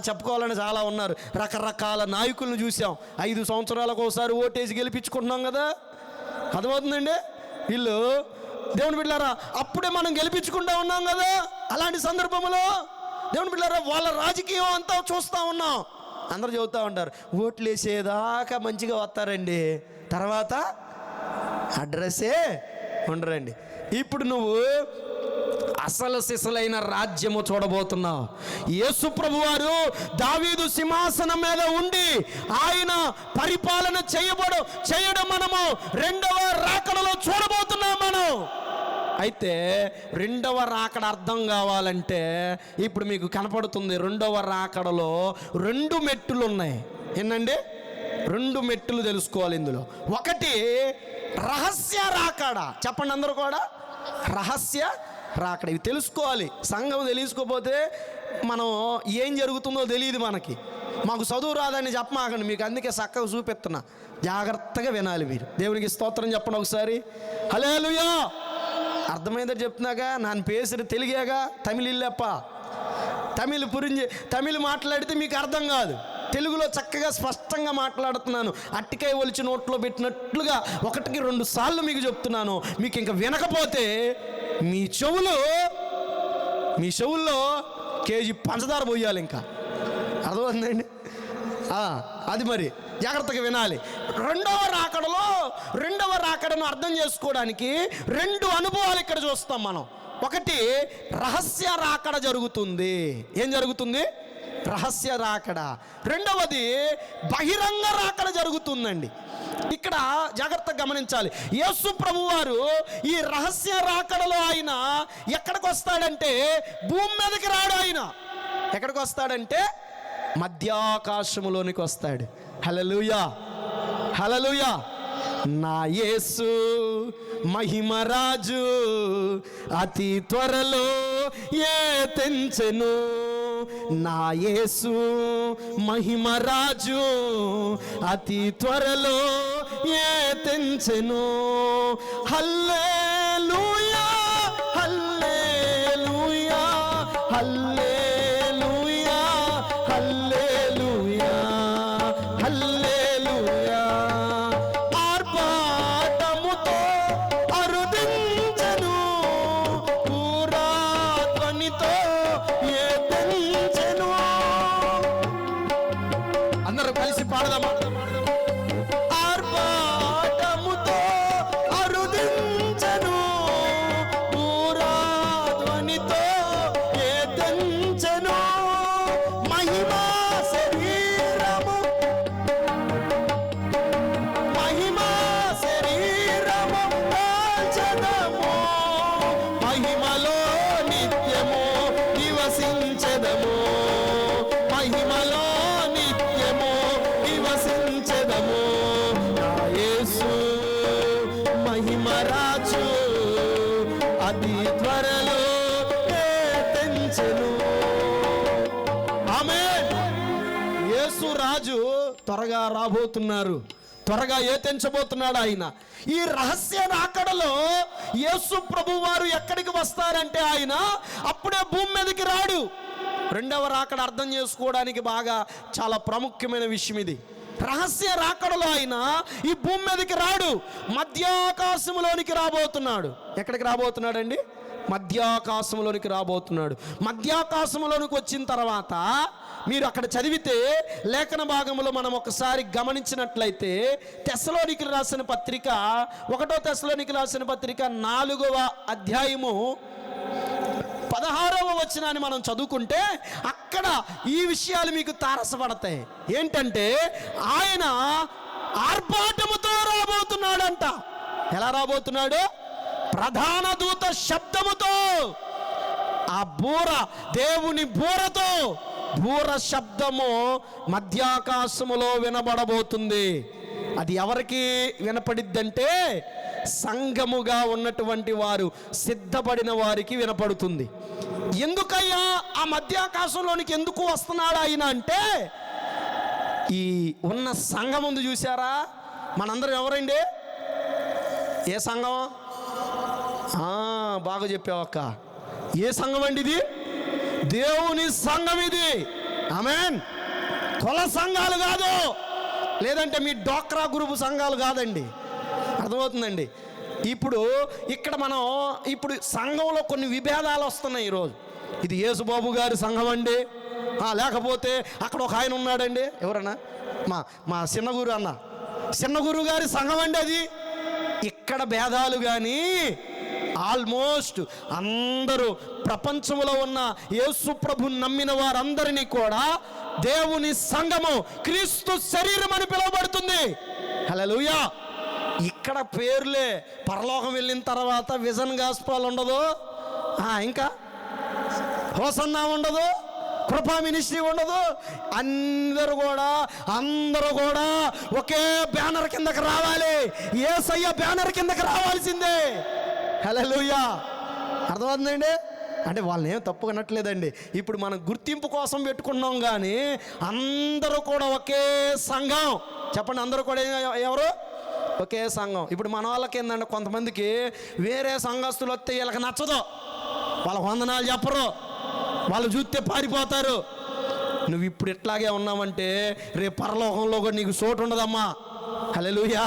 చెప్పుకోవాలని చాలా ఉన్నారు. రకరకాల నాయకులను చూసాం. 5 సంవత్సరాలకు ఒకసారి ఓటేసి గెలిపించుకుంటున్నాం కదా. అర్థమవుతుందండి? వీళ్ళు దేవుని బిడ్డలారా అప్పుడే మనం గెలిపించుకుంటా ఉన్నాం కదా. అలాంటి సందర్భంలో దేవుని బిడ్డలారా వాళ్ళ రాజకీయం అంతా చూస్తూ ఉన్నాం. అందరూ చెబుతూ ఉంటారు, ఓట్లు వేసేదాకా మంచిగా వస్తారండి, తర్వాత అడ్రస్సే ఉండరండి. ఇప్పుడు నువ్వు అసలు సిసలైన రాజ్యము చూడబోతున్నావు. యేసు ప్రభువారు దావీదు సింహాసనం మీద ఉండి ఆయన పరిపాలన చేయడం మనము రెండవ రాకడలో చూడబోతున్నాం మనం. అయితే రెండవ రాకడ అర్థం కావాలంటే ఇప్పుడు మీకు కనపడుతుంది. రెండవ రాకడలో 2 మెట్టులు ఉన్నాయి. ఏంటండి? 2 మెట్టులు తెలుసుకోవాలి ఇందులో. ఒకటి రహస్య రాకడ. చెప్పండి అందరూ కూడా, రహస్య రాకడ. ఇవి తెలుసుకోవాలి. సంఘం తెలుసుకోకపోతే మనం ఏం జరుగుతుందో తెలియదు మనకి. మాకు చదువు రాదని చెప్పమాకండి, మీకు అందుకే చక్కగా చూపిస్తున్నా, జాగ్రత్తగా వినాలి మీరు. దేవునికి స్తోత్రం చెప్పండి ఒకసారి. హల్లెలూయా. అర్థమైందని చెప్తున్నాగా, నాన్న పేసిన తెలుగేగా, తమిళ ఇల్లప్ప, తమిళ్ మాట్లాడితే మీకు అర్థం కాదు. తెలుగులో చక్కగా స్పష్టంగా మాట్లాడుతున్నాను, అట్టికాయ ఒలిచి నోట్లో పెట్టినట్లుగా 1కి 2 సార్లు మీకు చెప్తున్నాను. మీకు ఇంకా వినకపోతే మీ చెవుల్లో కేజీ పంచదార పోయాలి, ఇంకా అర్థమవుతుందండి. అది మరి జాగ్రత్తగా వినాలి. రెండవ రాకడను అర్థం చేసుకోవడానికి 2 అనుభవాలు ఇక్కడ చూస్తాం మనం. ఒకటి, రహస్య రాకడ జరుగుతుంది. ఏం జరుగుతుంది? రహస్య రాకడ. రెండవది, బహిరంగ రాకడ జరుగుతుందండి. ఇక్కడ జాగ్రత్తగా గమనించాలి. యేసు ప్రభువారు ఈ రహస్య రాకడలో ఆయన ఎక్కడికి వస్తాడంటే భూమి మీదకి రాడు. ఆయన ఎక్కడికి వస్తాడంటే మధ్యాకాశములోనికి వస్తాడు. హల్లెలూయా, హల్లెలూయా. నా యేసు మహిమరాజు అతి త్వరలో తెంచెను. నా యేసు మహిమరాజు అతి త్వరలో తెంచెను. హల్లెలూయా, హల్లెలూయా, హల్లెలూయా, హల్లెలూయా, హల్లెలూయా. ఆర్భాటముతో అరుదించెను, పూరాధ్వనితో తెంచెను. అందరూ కలిసి పాడదామా? ఆర్భాటముతో అరుదించెను, పూరాధ్వనితో తెంచెను. మహిమా శరీరము కాల్చెదము, మహిమలో నిత్యము నివసించెదము, మహిమలో నిత్యము నివసించెదము. నా యేసు మహిమరాజు అతి త్వరలో తెంచెను. ఆమేన్. యేసు రాజు త్వరగా రాబోతున్నారు, త్వరగా తెంచబోతున్నాడు ఆయన. ఈ రహస్య రాకడలో యేసు ప్రభువారు ఎక్కడికి వస్తారంటే ఆయన అప్పుడే భూమి మీదకి రాడు. రెండవ రాకడ అర్థం చేసుకోవడానికి బాగా చాలా ప్రాముఖ్యమైన విషయం ఇది. రహస్య రాకడలో ఆయన ఈ భూమి మీదకి రాడు, మధ్యాకాశంలోనికి రాబోతున్నాడు. ఎక్కడికి రాబోతున్నాడండి? మధ్యాకాశంలోనికి రాబోతున్నాడు. మధ్యాకాశంలోనికి వచ్చిన తర్వాత మీరు అక్కడ చదివితే లేఖన భాగంలో మనం ఒకసారి గమనించినట్లయితే తెస్సలోనికీయులకు రాసిన పత్రిక 1 తెస్సలోనికీయులకు రాసిన పత్రిక 4వ అధ్యాయము 16వ వచనాన్ని మనం చదువుకుంటే అక్కడ ఈ విషయాలు మీకు తారసపడతాయి. ఏంటంటే ఆయన ఆర్భాటముతో రాబోతున్నాడంట. ఎలా రాబోతున్నాడు? ప్రధాన దూత శబ్దముతో, ఆ బూర, దేవుని బూరతో, బూర శబ్దము మధ్యాకాశములో వినబడబోతుంది. అది ఎవరికి వినపడిద్దంటే సంఘముగా ఉన్నటువంటి వారు, సిద్ధపడిన వారికి వినపడుతుంది. ఎందుకయ్యా ఆ మధ్యాకాశంలోనికి ఎందుకు వస్తున్నాడు ఆయన అంటే, ఈ ఉన్న సంఘం ముందు చూసారా? మనందరం ఎవరండి? ఏ సంఘం? బాగా చెప్పావక్క. ఏ సంఘం అండి ఇది? దేవుని సంఘం ఇది. ఆమేన్. కుల సంఘాలు కాదు, లేదంటే మీ డోక్రా గ్రూపు సంఘాలు కాదండి. అర్థమవుతుందండి? ఇప్పుడు ఇక్కడ మనం సంఘంలో కొన్ని విభేదాలు వస్తున్నాయి ఈరోజు. ఇది యేసుబాబు గారి సంఘం అండి, లేకపోతే అక్కడ ఒక ఆయన ఉన్నాడండి, ఎవరన్నా మా చిన్న గురు గారి సంఘం అండి అది. ఇక్కడ భేదాలు. కానీ ఆల్మోస్ట్ అందరూ ప్రపంచంలో ఉన్న యేసు ప్రభుని నమ్మిన వారందరినీ కూడా దేవుని సంఘము, క్రీస్తు శరీరం అని పిలువబడుతుంది. హల్లెలూయా. ఇక్కడ పేర్లే. పరలోకం వెళ్ళిన తర్వాత విజన్ గాస్పల్ ఉండదు, ఇంకా హోసన్నా ఉండదు, కృపా మినిస్ట్రీ ఉండదు. అందరూ కూడా ఒకే బ్యానర్ కిందకి రావాలి. యేసయ్య బ్యానర్ కిందకి రావాల్సిందే. హల్లెలూయా. అర్థమవుతుందండి? అంటే వాళ్ళని ఏం తప్పు అనట్లేదండి. ఇప్పుడు మనం గుర్తింపు కోసం పెట్టుకున్నాం, కానీ అందరూ కూడా ఒకే సంఘం. చెప్పండి, అందరూ కూడా ఎవరు? ఒకే సంఘం. ఇప్పుడు మన వాళ్ళకి ఏంటంటే, కొంతమందికి వేరే సంఘస్తులు వస్తే వీళ్ళకి నచ్చదు, వాళ్ళకి వందనాలు చెప్పరు, వాళ్ళు చూస్తే పారిపోతారు. నువ్వు ఇప్పుడు ఇట్లాగే ఉన్నావంటే రేపు పరలోకంలో కూడా నీకు చోటు ఉండదమ్మా. హల్లెలూయా.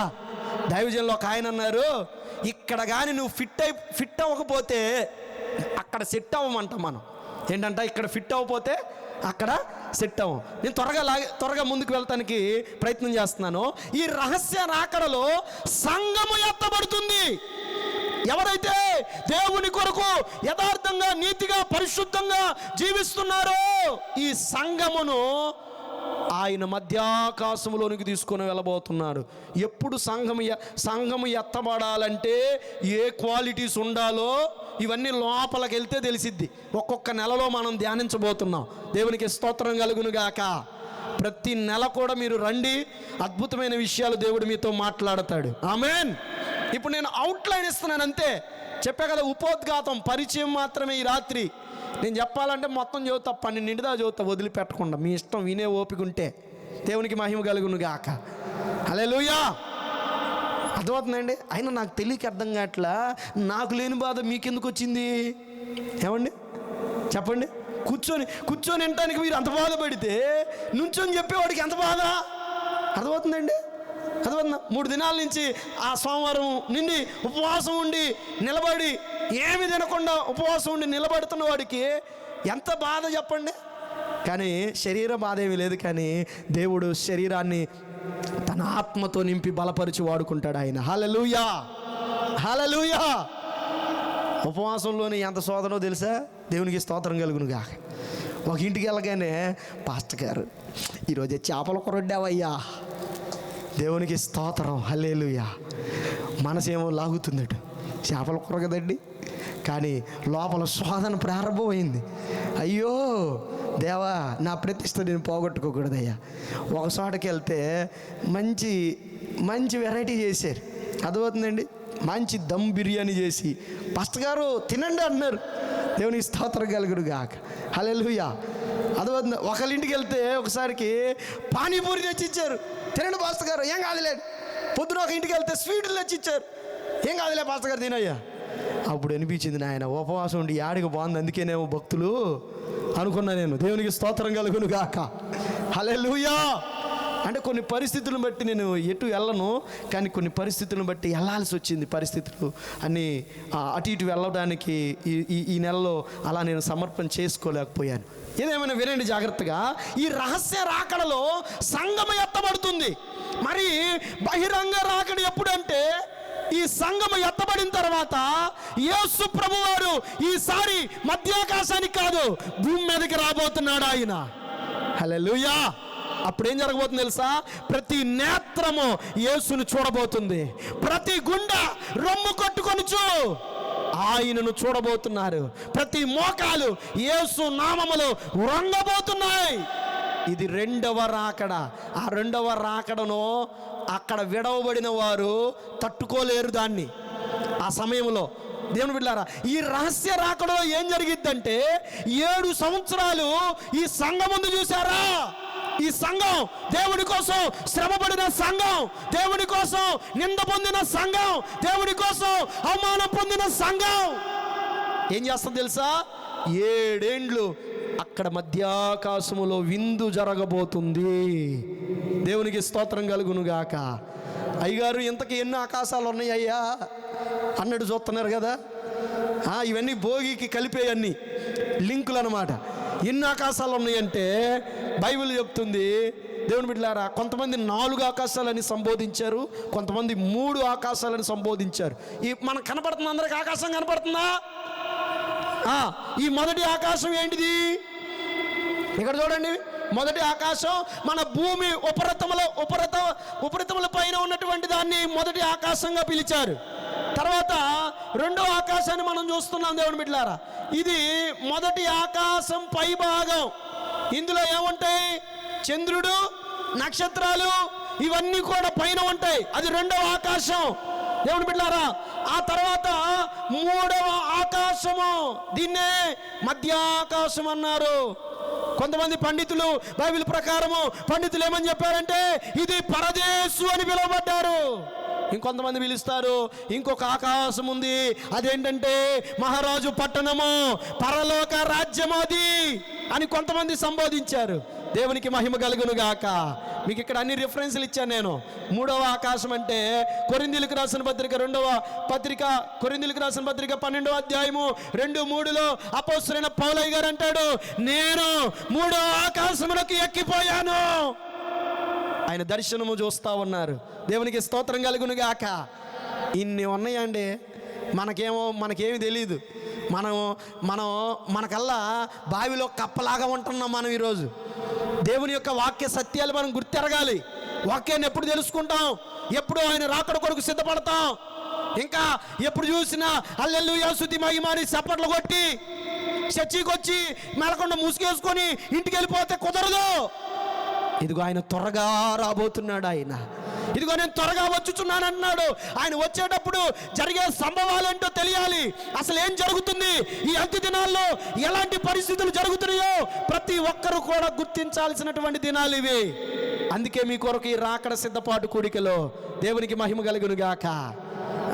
దైవజనులు ఒక ఆయన అన్నారు, ఇక్కడ కానీ నువ్వు ఫిట్ అవ్వకపోతే అక్కడ సెట్ అవ్వమంట. మనం ఏంటంటే, ఇక్కడ ఫిట్ అవ్వకపోతే అక్కడ సెట్ అవ్వం. నేను త్వరగా ముందుకు వెళ్తానికి ప్రయత్నం చేస్తున్నాను. ఈ రహస్య రాకడలో సంఘము ఎత్తబడుతుంది. ఎవరైతే దేవుని కొరకు యథార్థంగా, నీతిగా, పరిశుద్ధంగా జీవిస్తున్నారో ఈ సంఘమును ఆయన మధ్యాకాశంలోనికి తీసుకొని వెళ్ళబోతున్నాడు. ఎప్పుడు సంఘము ఎత్తబడాలంటే ఏ క్వాలిటీస్ ఉండాలో ఇవన్నీ లోపలికి వెళ్తే తెలిసిద్ది. ఒక్కొక్క నెలలో మనం ధ్యానించబోతున్నాం. దేవునికి స్తోత్రం కలుగును గాక. ప్రతి నెల కూడా మీరు రండి, అద్భుతమైన విషయాలు దేవుడు మీతో మాట్లాడతాడు. ఆమేన్. ఇప్పుడు నేను అవుట్లైన్ ఇస్తున్నాను అంతే. చెప్పా కదా, ఉపోద్ఘాతం, పరిచయం మాత్రమే ఈ రాత్రి. నేను చెప్పాలంటే మొత్తం చదువుతా, 12 దాకా చదువుతా, వదిలిపెట్టకుండా. మీ ఇష్టం, వినే ఓపిక ఉంటే. దేవునికి మహిమ కలుగును గాక. హల్లెలూయా. అర్థమవుతుందండి. అయినా నాకు తెలియక అర్థం కావట్లా, నాకు లేని బాధ మీకెందుకు వచ్చింది? ఏమండి చెప్పండి. కూర్చొని వినటానికి మీరు అంత బాధపడితే నుంచొని చెప్పేవాడికి ఎంత బాధ? అర్థమవుతుందండి. అర్థమవుతుందా? 3 దినాల నుంచి ఆ సోమవారం నుండి ఉపవాసం ఉండి నిలబడి, ఏమి తినకుండా ఉపవాసం ఉండి నిలబడుతున్న వాడికి ఎంత బాధ చెప్పండి. కానీ శరీర బాధ ఏమీ లేదు, కానీ దేవుడు శరీరాన్ని తన ఆత్మతో నింపి బలపరిచి వాడుకుంటాడు ఆయన. హల్లెలూయా, హల్లెలూయా. ఉపవాసంలోని ఎంత శోధనో తెలుసా? దేవునికి స్తోత్రం కలుగునుగా. ఒక ఇంటికి వెళ్ళగానే, పాస్టర్ గారు ఈరోజు చేపల కూర వండావయ్యా. దేవునికి స్తోత్రం, హల్లెలూయా. మనసేమో లాగుతుందట, చేపల కూర కదండి, కానీ లోపల శోధన ప్రారంభమైంది. అయ్యో దేవా, నా ప్రతిష్ట నేను పోగొట్టుకోకూడదయ్యా. ఒక చోటకి వెళ్తే మంచి వెరైటీ చేశారు. అర్థమవుతుందండి. మంచి దమ్ బిర్యానీ చేసి, పాస్టర్ గారు తినండి అన్నారు. దేవునికి స్తోత్రం కలుగును గాక. హల్లెలూయా. అర్థమవుతుంది. ఒకళ్ళింటికి వెళ్తే ఒకసారికి పానీపూరి తెచ్చిచ్చారు. తినండి పాస్టర్ గారు, ఏం కాదులే. పొద్దున ఒక ఇంటికి వెళ్తే స్వీట్లు తెచ్చిచ్చారు. ఏం కాదులే పాస్టర్ గారు, తినయ్యా. అప్పుడు అనిపించింది, నాయన ఉపవాసం ఉండి యాడికి బాగుంది, అందుకేనేమో భక్తులు అనుకున్నా నేను. దేవునికి స్తోత్రం కలుగును గాక. హల్లెలూయా. అంటే కొన్ని పరిస్థితులను బట్టి నేను ఎటు వెళ్ళను, కానీ కొన్ని పరిస్థితులను బట్టి వెళ్ళాల్సి వచ్చింది. పరిస్థితులు అన్నీ అటు ఇటు వెళ్ళడానికి ఈ నెలలో అలా నేను సమర్పణ చేసుకోలేకపోయాను. ఏదేమైనా వినండి జాగ్రత్తగా. ఈ రహస్య రాకడలో సంఘం ఎత్తబడుతుంది. మరి బహిరంగ రాకడ ఎప్పుడంటే, ఈ సంఘం ఎత్తబడిన తర్వాత యేసు ప్రభువారు ఈసారి మధ్యాకాశానికి కాదు, భూమి మీదకి రాబోతున్నాడు ఆయన. హల్లెలూయా. అప్పుడు ఏం జరగబోతుంది తెలుసా? ప్రతి నేత్రము యేసును చూడబోతుంది. ప్రతి గుండె రొమ్ము కొట్టుకొనుచు ఆయనను చూడబోతున్నారు. ప్రతి మోకాలు యేసు నామములో వంగబోతున్నాయి. ఇది 2వ రాకడ. ఆ 2వ రాకడను అక్కడ విడవబడిన వారు తట్టుకోలేరు దాన్ని. ఆ సమయంలో దేవుని బిడ్డలారా, ఈ రహస్య రాకడలో ఏం జరిగిద్దంటే, 7 సంవత్సరాలు ఈ సంఘం ముందు చూసారా? ఈ సంఘం దేవుడి కోసం శ్రమపడిన సంఘం, దేవుడి కోసం నింద పొందిన సంఘం, దేవుడి కోసం అవమానం పొందిన సంఘం ఏం చేస్తుంది తెలుసా? 7 ఏండ్లు అక్కడ మధ్యాకాశములో విందు జరగబోతుంది. దేవునికి స్తోత్రం కలుగునుగాక. అయ్యగారు, ఇంతకీ ఎన్ని ఆకాశాలు ఉన్నాయి అయ్యా అన్నట్టు చూస్తున్నారు కదా. ఇవన్నీ భోగికి కలిపేయన్నీ లింకులు అన్నమాట. ఎన్ని ఆకాశాలు ఉన్నాయంటే బైబిల్ చెప్తుంది. దేవుని బిడ్డలారా, కొంతమంది 4 ఆకాశాలని సంబోధించారు, కొంతమంది 3 ఆకాశాలని సంబోధించారు. ఈ మనకు కనపడుతుంది, అందరికి ఆకాశం కనపడుతుందా? ఈ మొదటి ఆకాశం ఏంటిది? ఇక్కడ చూడండి. మొదటి ఆకాశం మన భూమి ఉపరితముల పైన ఉన్నటువంటి దాన్ని మొదటి ఆకాశంగా పిలిచారు. తర్వాత 2వ ఆకాశాన్ని మనం చూస్తున్నాం దేవుని బిడ్డలారా. ఇది మొదటి ఆకాశం పై భాగం. ఇందులో ఏముంటాయి? చంద్రుడు, నక్షత్రాలు, ఇవన్నీ కూడా పైన ఉంటాయి. అది 2వ ఆకాశం. దేవుని బిడ్డలారా, ఆ తర్వాత మూడవ ఆకాశము, దీన్నే మధ్యాకాశం అన్నారు. కొంతమంది పండితులు, బైబిల్ ప్రకారము పండితులు ఏమని చెప్పారంటే ఇది పరదేశు అని పిలువబడ్డారు. ఇంకొంతమంది పిలుస్తారు ఇంకొక ఆకాశం ఉంది, అదేంటంటే మహారాజు పట్టణము, పరలోక రాజ్యము అది అని కొంతమంది సంబోధించారు. దేవునికి మహిమ కలుగును గాక. మీకు ఇక్కడ అన్ని రిఫరెన్స్లు ఇచ్చాను నేను. మూడవ ఆకాశం అంటే కొరింథీయులకు రాసిన పత్రిక 2వ పత్రిక, కొరింథీయులకు రాసిన పత్రిక 12వ అధ్యాయము 2:3లో అపోస్తలుడైన పౌలయ్య గారు అంటాడు, నేను మూడవ ఆకాశములకు ఎక్కిపోయాను. ఆయన దర్శనము చూస్తూ ఉన్నారు. దేవునికి స్తోత్రం కలుగును గాక. ఇన్ని ఉన్నాయండి, మనకేమి తెలియదు. మనకల్లా బావిలో కప్పలాగా ఉంటున్నాం మనం ఈరోజు. దేవుని యొక్క వాక్య సత్యాలు మనం గుర్తెరగాలి. వాక్యాన్ని ఎప్పుడు తెలుసుకుంటాం? ఎప్పుడు ఆయన రాకడ కొరకు సిద్ధపడతాం. ఇంకా ఎప్పుడు చూసినా హల్లెలూయా స్తుతి మహిమ అని చప్పట్లు కొట్టి చర్చికి వచ్చి మెలకుండా ముసుగేసుకొని ఇంటికి వెళ్ళిపోతే కుదరదు. ఇదిగో ఆయన త్వరగా రాబోతున్నాడు. ఆయన ఇదిగో నేను త్వరగా వచ్చుచున్నాను అన్నాడు. ఆయన వచ్చేటప్పుడు జరిగే సంభవాలు ఏంటో తెలియాలి. అసలు ఏం జరుగుతుంది, ఈ అంత్య దినాల్లో ఎలాంటి పరిస్థితులు జరుగుతున్నాయో ప్రతి ఒక్కరూ కూడా గుర్తించాల్సినటువంటి దినాలు ఇవి. అందుకే మీ కొరకు ఈ రాకడ సిద్ధపాటు కూడికలో దేవునికి మహిమ కలుగును గాక.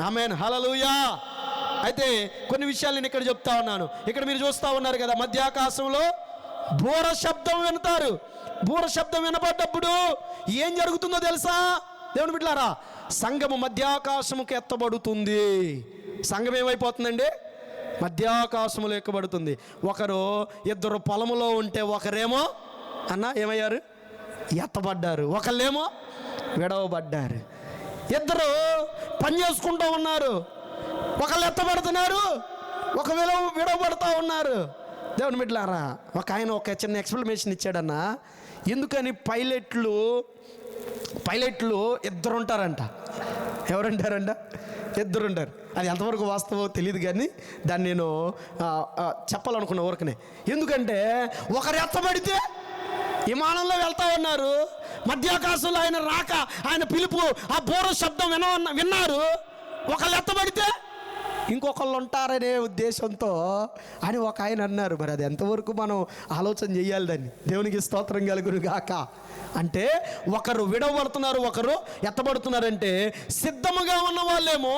ఆమేన్, హల్లెలూయా. అయితే కొన్ని విషయాలు నేను ఇక్కడ చెప్తా ఉన్నాను. ఇక్కడ మీరు చూస్తూ ఉన్నారు కదా, మధ్యాకాశంలో బూర శబ్దం వింటారు. బూర శబ్దం వినబడ్డప్పుడు ఏం జరుగుతుందో తెలుసా దేవుని బిడ్డలారా? సంఘము మధ్యాకాశముకు ఎత్తబడుతుంది. సంఘం ఏమైపోతుందండి? మధ్యాకాశములో ఎక్కబడుతుంది. ఇద్దరు పొలములో ఉంటే ఒకరేమో ఏమయ్యారు? ఎత్తబడ్డారు. ఒకళ్ళేమో విడవబడ్డారు. ఇద్దరు పని చేసుకుంటూ ఉన్నారు. ఒకళ్ళు ఎత్తబడుతున్నారు, ఒక విడవబడుతూ ఉన్నారు. దేవుని బిడ్డలారా, ఆయన ఒక చిన్న ఎక్స్ప్లెనేషన్ ఇచ్చాడన్నా. ఎందుకని పైలట్లు ఇద్దరు ఉంటారంట. ఎవరంటారంట? ఇద్దరు ఉంటారు. అది ఎంతవరకు వాస్తవం తెలియదు, కానీ దాన్ని నేను చెప్పాలనుకున్న ఊరికనే. ఎందుకంటే ఒకరు ఎత్తబడితే విమానంలో వెళ్తా ఉన్నారు, మధ్యాకాశంలో ఆయన రాక, ఆయన పిలుపు, ఆ బోర శబ్దం విన్నారు. ఒకళ్ళు ఎత్తబడితే ఇంకొకళ్ళు ఉంటారనే ఉద్దేశంతో అని ఒక ఆయన అన్నారు. మరి అది ఎంతవరకు మనం ఆలోచన చేయాలి దాన్ని. దేవునికి స్తోత్రం కలుగును గాక. అంటే ఒకరు విడవబడుతున్నారు, ఒకరు ఎత్తబడుతున్నారంటే సిద్ధముగా ఉన్న వాళ్ళేమో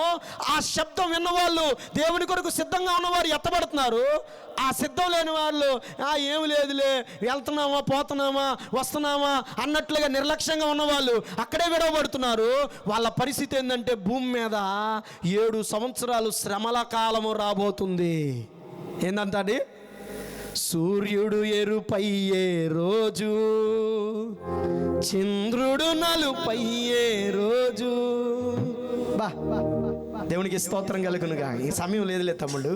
ఆ శబ్దం విన్నవాళ్ళు, దేవుని కొరకు సిద్ధంగా ఉన్నవారు ఎత్తబడుతున్నారు. ఆ సిద్ధం లేని వాళ్ళు ఏమి లేదులే, వెళ్తున్నామా పోతున్నామా వస్తున్నామా అన్నట్లుగా నిర్లక్ష్యంగా ఉన్నవాళ్ళు అక్కడే విడవబడుతున్నారు. వాళ్ళ పరిస్థితి ఏంటంటే భూమి మీద 7 సంవత్సరాలు శ్రమల కాలము రాబోతుంది. ఏందంట అది? సూర్యుడు ఎరుపయ్యే రోజు, చంద్రుడు నలుపయ్యే రోజు. దేవునికి స్తోత్రం కలుగునుగా. ఈ సమయం లేదులే తమ్ముడు,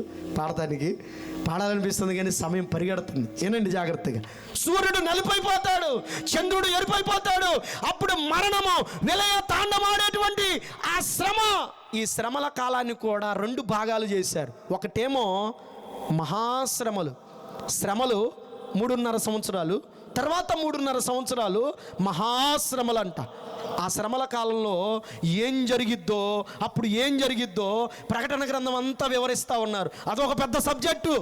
పాడాలనిపిస్తుంది కానీ సమయం పరిగెడుతుంది. ఏనండి జాగ్రత్తగా. సూర్యుడు నలుపైపోతాడు, చంద్రుడు ఎరుపైపోతాడు. అప్పుడు మరణము విలయ తాండమాడేటువంటి ఆ శ్రమ, ఈ శ్రమల కాలాన్ని కూడా 2 భాగాలు చేశారు. ఒకటేమో మహాశ్రమలు, 3.5 సంవత్సరాలు, తర్వాత 3.5 సంవత్సరాలు మహాశ్రమలు అంట. ఆ శ్రమల కాలంలో ఏం జరిగిద్దో, అప్పుడు ఏం జరిగిద్దో ప్రకటన గ్రంథం అంతా వివరిస్తూ ఉన్నారు. అదొక పెద్ద సబ్జెక్టు.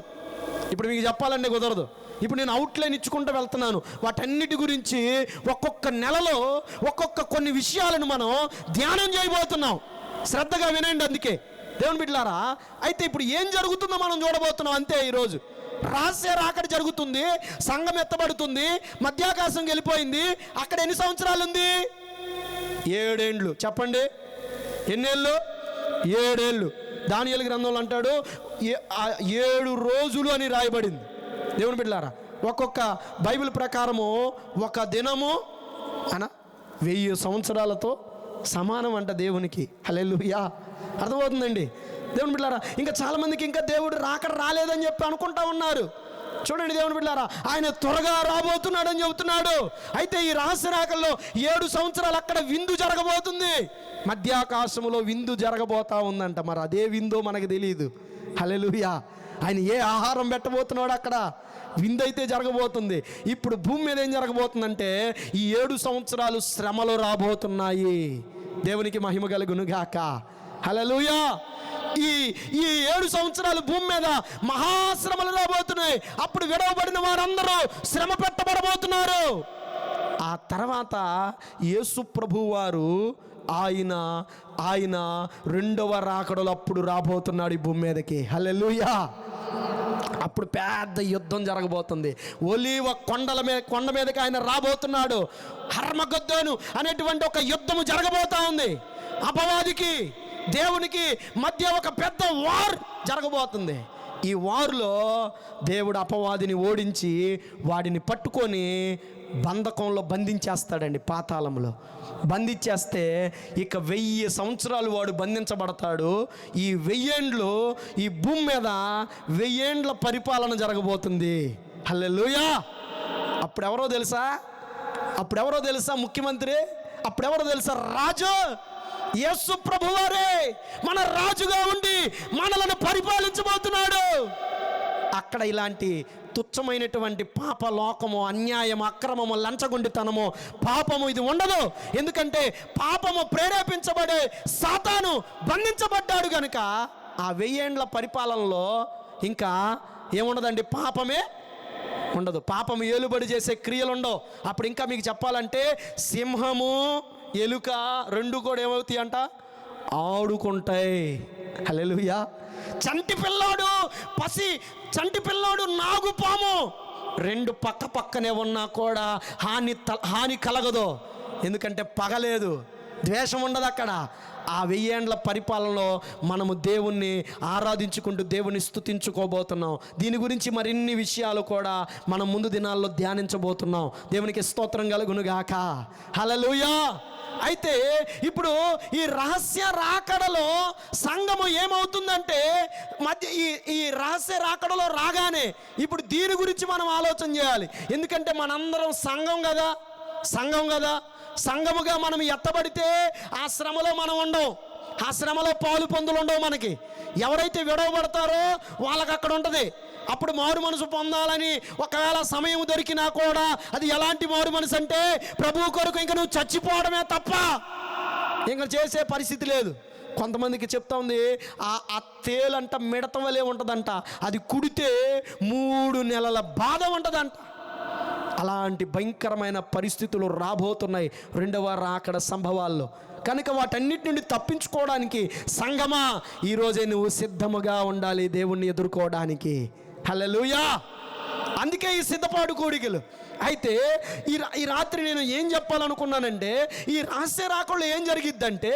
ఇప్పుడు మీకు చెప్పాలంటే కుదరదు. ఇప్పుడు నేను అవుట్లైన్ ఇచ్చుకుంటూ వెళ్తున్నాను. వాటన్నిటి గురించి ఒక్కొక్క నెలలో కొన్ని విషయాలను మనం ధ్యానం చేయబోతున్నాం. శ్రద్ధగా వినండి. అందుకే దేవుని బిడ్డలారా, అయితే ఇప్పుడు ఏం జరుగుతుందో మనం చూడబోతున్నాం. అంతే. ఈరోజు రహస్య రాకడ జరుగుతుంది, సంఘం ఎత్తబడుతుంది, మధ్యాకాశం వెళ్ళిపోయింది. అక్కడ ఎన్ని సంవత్సరాలు ఉంది? 7 ఏండ్లు. చెప్పండి, ఎన్నేళ్ళు? 7 ఏళ్ళు. దానియేలు గ్రంథంలో అంటాడు 7 రోజులు అని రాయబడింది. దేవుని బిడ్డలారా, ఒక్కొక్క బైబిల్ ప్రకారము ఒక దినము 1000 సంవత్సరాలతో సమానం అంట దేవునికి. హల్లెలూయా. అర్థమవుతుందండి దేవుని బిడ్డలారా? ఇంకా చాలామందికి ఇంకా దేవుడు రాకడ రాలేదని చెప్పి అనుకుంటా ఉన్నారు. చూడండి దేవుని బిడ్డలారా, ఆయన త్వరగా రాబోతున్నాడని చెబుతున్నాడు. అయితే ఈ రహస్య రాకల్లో 7 సంవత్సరాలు అక్కడ విందు జరగబోతుంది. మధ్యాకాశములో విందు జరగబోతా ఉందంట. మరి అదే విందో మనకు తెలియదు. హల్లెలూయా. ఆయన ఏ ఆహారం పెట్టబోతున్నాడు అక్కడ? విందు అయితే జరగబోతుంది. ఇప్పుడు భూమి మీద ఏం జరగబోతుందంటే ఈ 7 సంవత్సరాలు శ్రమలు రాబోతున్నాయి. దేవునికి మహిమ కలుగును గాక. హల్లెలూయా. ఈ ఈ 7 సంవత్సరాలు భూమి మీద మహాశ్రమలు రాబోతున్నాయి. అప్పుడు విడవబడిన వారందరూ శ్రమ పెట్టబడబోతున్నారు. ఆ తర్వాత యేసు ప్రభువు వారు ఆయన రెండవ రాకడలో అప్పుడు రాబోతున్నాడు ఈ భూమి మీదకి. హల్లెలూయా. అప్పుడు పెద్ద యుద్ధం జరగబోతుంది. ఒలీవ కొండ మీదకి ఆయన రాబోతున్నాడు. హర్మగద్దోను అనేటువంటి ఒక యుద్ధము జరగబోతా ఉంది. అపవాదికి దేవునికి మధ్య ఒక పెద్ద వార్ జరగబోతుంది. ఈ వారులో దేవుడు అపవాదిని ఓడించి వాడిని పట్టుకొని బంధకంలో బంధించేస్తాడండి. పాతాళంలో బంధించేస్తే ఇక 1000 సంవత్సరాలు వాడు బంధించబడతాడు. ఈ 1000 ఏండ్లు ఈ భూమి మీద 1000 ఏండ్ల పరిపాలన జరగబోతుంది. హల్లెలూయా. అప్పుడెవరో తెలుసా ముఖ్యమంత్రి? అప్పుడెవరో తెలుసా? రాజు యేసు ప్రభువారే మన రాజుగా ఉండి మనలను పరిపాలించబోతున్నాడు. అక్కడ ఇలాంటి తుచ్చమైనటువంటి పాప లోకము, అన్యాయం, అక్రమము, లంచగొండితనము, పాపము ఇది ఉండదు. ఎందుకంటే పాపము ప్రేరేపించబడే సాతాను బంధించబడ్డాడు కనుక ఆ 1000 ఏండ్ల పరిపాలనలో ఇంకా ఏముండదండి, పాపమే ఉండదు. పాపము ఏలుబడి చేసే క్రియలు ఉండవు. అప్పుడు ఇంకా మీకు చెప్పాలంటే సింహము ఎలుక 2 కూడా ఏమవుతాయి అంట? ఆడుకుంటాయి. హల్లెలూయా. చంటి పిల్లోడు నాగుపాము 2 పక్కనే ఉన్నా కూడా హాని కలగదు. ఎందుకంటే పగలేదు, ద్వేషం ఉండదు అక్కడ. ఆ 1000 ఏండ్ల పరిపాలనలో మనము దేవుణ్ణి ఆరాధించుకుంటూ దేవుని స్తుతించుకోబోతున్నాం. దీని గురించి మరిన్ని విషయాలు కూడా మనం ముందు దినాల్లో ధ్యానించబోతున్నాం. దేవునికి స్తోత్రం కలుగునుగాక. హల్లెలూయా. అయితే ఇప్పుడు ఈ రహస్య రాకడలో సంఘము ఏమవుతుందంటే ఈ రహస్య రాకడలో రాగానే ఇప్పుడు దీని గురించి మనం ఆలోచన చేయాలి. ఎందుకంటే మనందరం సంఘం కదా. సంఘముగా మనం ఎత్తబడితే ఆ శ్రమలో మనం ఉండవు. ఆ శ్రమలో పాలు పొందులు ఉండవు మనకి. ఎవరైతే విడవబడతారో వాళ్ళకి అక్కడ ఉంటుంది. అప్పుడు మారు మనసు పొందాలని ఒకవేళ సమయం దొరికినా కూడా అది ఎలాంటి మారు మనసు అంటే ప్రభువు కొరకు ఇంకా నువ్వు చచ్చిపోవడమే తప్ప ఇంకా చేసే పరిస్థితి లేదు. కొంతమందికి చెప్తా ఉంది ఆ తేలంట మిడత వలె ఉంటుందంట. అది కుడితే 3 నెలల బాధ ఉంటుందంట. అలాంటి భయంకరమైన పరిస్థితులు రాబోతున్నాయి రెండవ రాకడ సంభవాల్లో. కనుక వాటన్నిటి నుండి తప్పించుకోవడానికి సంఘమా ఈరోజే నువ్వు సిద్ధముగా ఉండాలి దేవుణ్ణి ఎదుర్కోవడానికి. హల్లెలూయా. అందుకే ఈ సిద్ధపాటు కూడికలు. అయితే ఈ రాత్రి నేను ఏం చెప్పాలనుకున్నానంటే ఈ రహస్య రాకడలో ఏం జరిగిద్దంటే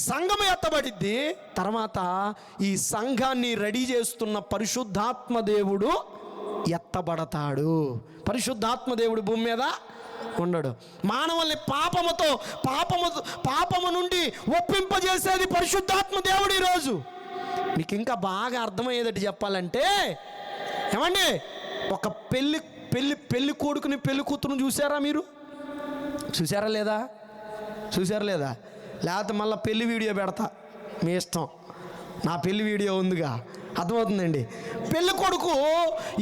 సంఘం ఎత్తబడిద్ది. తర్వాత ఈ సంఘాన్ని రెడీ చేస్తున్న పరిశుద్ధాత్మ దేవుడు ఎత్తబడతాడు. పరిశుద్ధాత్మ దేవుడు భూమి మీద ఉండడు. మానవుల్ని పాపము నుండి ఒప్పింపజేసేది పరిశుద్ధాత్మ దేవుడు. ఈరోజు మీకు ఇంకా బాగా అర్థమయ్యేటట్టు చెప్పాలంటే ఏమండి, ఒక పెళ్లి కొడుకుని పెళ్లి కూతురుని చూసారా మీరు? చూసారా లేదా? లేకపోతే మళ్ళీ పెళ్లి వీడియో పెడతా, మీ ఇష్టం. నా పెళ్లి వీడియో ఉందిగా, అర్థమవుతుందండి. పెళ్లి కొడుకు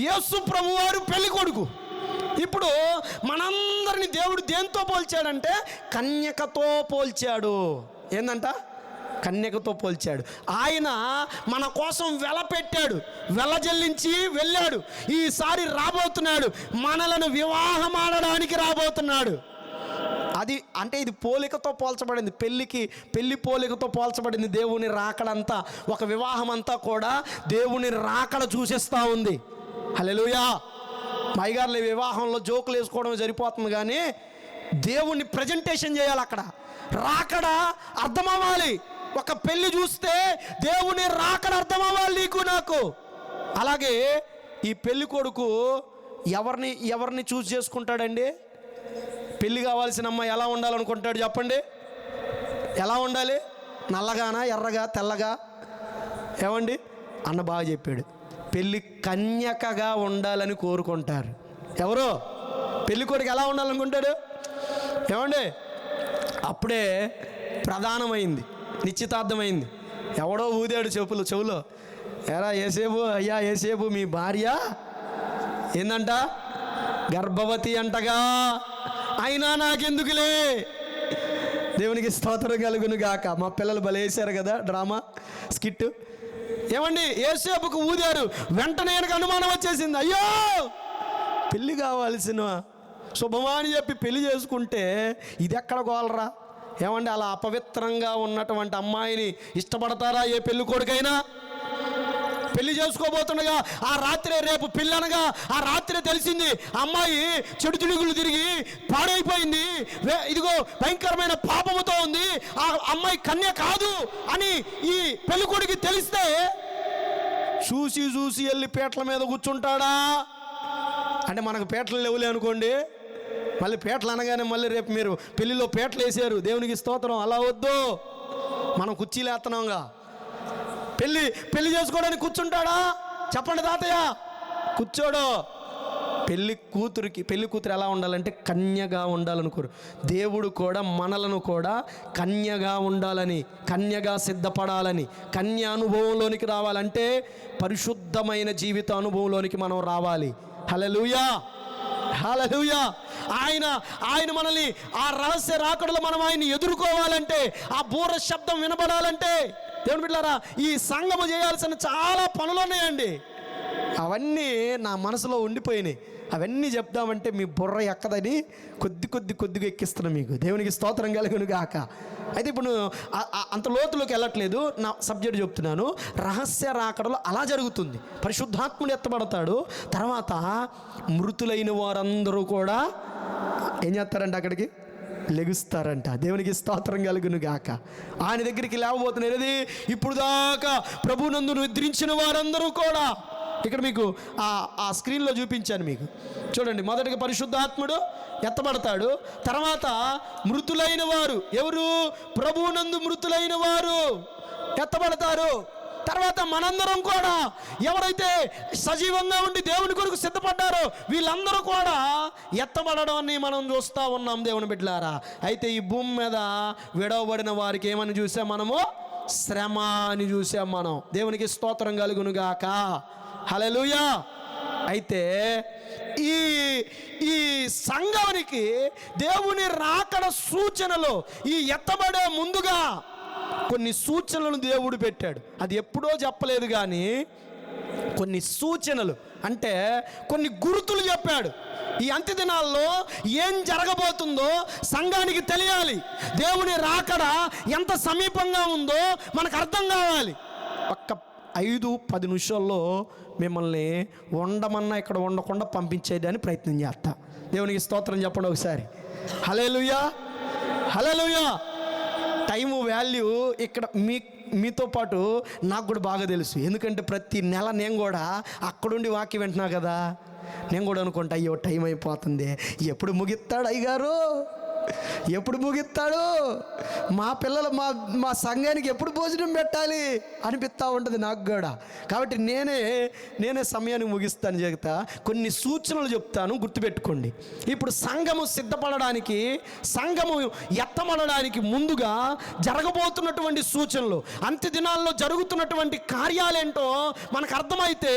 యేసు ప్రభువారు పెళ్లి కొడుకు. ఇప్పుడు మనందరిని దేవుడు దేంతో పోల్చాడంటే కన్యకతో పోల్చాడు. ఏందంట? కన్యకతో పోల్చాడు. ఆయన మన కోసం వెలపెట్టాడు, వెల చెల్లించి వెళ్ళాడు. ఈసారి రాబోతున్నాడు, మనలను వివాహం ఆడడానికి రాబోతున్నాడు. అది అంటే ఇది పోలికతో పోల్చబడింది. పెళ్లి పోలికతో పోల్చబడింది. దేవుని రాకడంతా, ఒక వివాహం అంతా కూడా దేవుని రాకడ చూసేస్తూ ఉంది. హల్లెలూయా. మైగారుల వివాహంలో జోకులు వేసుకోవడం సరిపోతుంది కానీ దేవుణ్ణి ప్రజెంటేషన్ చేయాలి. అక్కడ రాకడ అర్థమవ్వాలి. ఒక పెళ్లి చూస్తే దేవుని రాకడ అర్థమవ్వాలి నీకు నాకు. అలాగే ఈ పెళ్లి కొడుకు ఎవరిని చూస్ చేసుకుంటాడండి? పెళ్లి కావాల్సిన అమ్మాయి ఎలా ఉండాలనుకుంటాడు చెప్పండి? ఎలా ఉండాలి? నల్లగానా, ఎర్రగా, తెల్లగా? ఏమండి అన్న బాగా చెప్పాడు. పెళ్లి కన్యకగా ఉండాలని కోరుకుంటారు. ఎవరో పెళ్లి కొడుకు ఎలా ఉండాలనుకుంటాడు? ఏమండి అప్పుడే ప్రధానమైంది, నిశ్చితార్థమైంది. ఎవడో ఊదాడు చెవులో, ఎరా ఏసేపు మీ భార్య ఏందంట? గర్భవతి అంటగా. అయినా నాకెందుకులే, దేవునికి స్తోత్రం కలుగును గాక. మా పిల్లలు భలే వేశారు కదా డ్రామా స్కిట్. ఏమండి, యేసేపుకు ఊదారు, వెంటనే ఆయనకు అనుమానం వచ్చేసింది. అయ్యో, పెళ్ళి కావాల్సిన శుభమా అని చెప్పి పెళ్లి చేసుకుంటే ఇది ఎక్కడ గోలరా? ఏమండి, అలా అపవిత్రంగా ఉన్నటువంటి అమ్మాయిని ఇష్టపడతారా ఏ పెళ్లి కొడుకైనా? పెళ్లి చేసుకోబోతుండగా ఆ రాత్రే, రేపు పెళ్ళనగా ఆ రాత్రే తెలిసింది అమ్మాయి చెడు తిరుగులు తిరిగి పాడైపోయింది, ఇదిగో భయంకరమైన పాపముతో ఉంది, ఆ అమ్మాయి కన్య కాదు అని ఈ పెళ్లి కొడుకు తెలిస్తే చూసి చూసి వెళ్ళి పీటల మీద కూర్చుంటాడా? అంటే మనకు పీటలు లేవులే అనుకోండి, మళ్ళీ పీటలు అనగానే మళ్ళీ రేపు మీరు పెళ్లిలో పీటలు వేసారు, దేవునికి స్తోత్రం. అలా వద్దు, మనం కుర్చీలు వేస్తున్నాంగా. పెళ్లి చేసుకోవడానికి కూర్చుంటాడా? చెప్పండి తాతయ్య, కూర్చోడు. పెళ్లి కూతురు ఎలా ఉండాలంటే కన్యగా ఉండాలనుకోరు. దేవుడు కూడా మనలను కూడా కన్యగా ఉండాలని, కన్యగా సిద్ధపడాలని, కన్య అనుభవంలోనికి రావాలంటే పరిశుద్ధమైన జీవిత అనుభవంలోనికి మనం రావాలి. హల్లెలూయా, హల్లెలూయా. ఆయన మనల్ని ఆ రహస్య రాకడలో మనం ఆయన్ని ఎదుర్కోవాలంటే, ఆ బూర శబ్దం వినబడాలంటే, దేవుని బిడ్డలారా, ఈ సంఘము చేయాల్సిన చాలా పనులు ఉన్నాయండి. అవన్నీ నా మనసులో ఉండిపోయినాయి. అవన్నీ చెప్దామంటే మీ బుర్ర ఎక్కదని కొద్దిగా ఎక్కిస్తున్నాను మీకు. దేవునికి స్తోత్రం కలుగును గాక. అయితే ఇప్పుడు అంత లోతులోకి వెళ్ళట్లేదు, నా సబ్జెక్ట్ చెప్తున్నాను. రహస్య రాకడలో అలా జరుగుతుంది. పరిశుద్ధాత్ముడు ఎత్తబడతాడు, తర్వాత మృతులైన వారందరూ కూడా ఏం చేస్తారంట? అక్కడికి లెగుస్తారంట. దేవునికి స్తోత్రం కలుగును గాక. ఆయన దగ్గరికి లేవబోతున్నారు. ఇప్పుడు దాకా ప్రభునందు నిద్రించిన వారందరూ కూడా, ఇక్కడ మీకు ఆ స్క్రీన్లో చూపించాను మీకు, చూడండి. మొదటిగా పరిశుద్ధాత్ముడు ఎత్తబడతాడు, తర్వాత మృతులైన వారు, ఎవరు? ప్రభునందు మృతులైన వారు ఎత్తబడతారు. తర్వాత మనందరం కూడా, ఎవరైతే సజీవంగా ఉండి దేవుని కొరకు సిద్ధపడ్డారో వీళ్ళందరూ కూడా ఎత్తబడడాన్ని మనం చూస్తూ ఉన్నాం దేవుని బిడ్డలారా. అయితే ఈ భూమి మీద విడవబడిన వారికి ఏమని చూసాం మనము? శ్రమ అని చూసాం మనం. దేవునికి స్తోత్రం కలుగును గాక. హల్లెలూయా. అయితే ఈ సంఘానికి దేవుని రాకడ సూచనలో ఈ ఎత్తబడే ముందుగా కొన్ని సూచనలను దేవుడు పెట్టాడు. అది ఎప్పుడో చెప్పలేదు, కానీ కొన్ని సూచనలు అంటే కొన్ని గుర్తులు చెప్పాడు. ఈ అంత్య దినాల్లో ఏం జరగబోతుందో సంఘానికి తెలియాలి. దేవుని రాకడ ఎంత సమీపంగా ఉందో మనకు అర్థం కావాలి. ఒక్క 5-10 నిమిషాల్లో మిమ్మల్ని ఉండమన్నా ఇక్కడ ఉండకుండా పంపించేయడానికి ప్రయత్నం చేస్తా. దేవునికి స్తోత్రం చెప్పండి ఒకసారి. హల్లెలూయా, హల్లెలూయా. టైము వాల్యూ ఇక్కడ మీతో పాటు నాకు కూడా బాగా తెలుసు. ఎందుకంటే ప్రతి నెల నేను కూడా అక్కడుండి వాక్యం వింటున్నా కదా, నేను కూడా అనుకుంటా, అయ్యో టైం అయిపోతుంది, ఎప్పుడు ముగిస్తాడు అయ్యగారు, ఎప్పుడు ముగిస్తాడు, మా పిల్లలు మా సంఘానికి ఎప్పుడు భోజనం పెట్టాలి అనిపిస్తూ ఉంటుంది నాకు కూడా. కాబట్టి నేనే సమయానికి ముగిస్తాను. చెప్తా, కొన్ని సూచనలు చెప్తాను, గుర్తుపెట్టుకోండి. ఇప్పుడు సంఘము సిద్ధపడడానికి, సంఘము ఎత్తమడడానికి ముందుగా జరగబోతున్నటువంటి సూచనలు, అంత్య దినాల్లో జరుగుతున్నటువంటి కార్యాలేంటో మనకు అర్థమైతే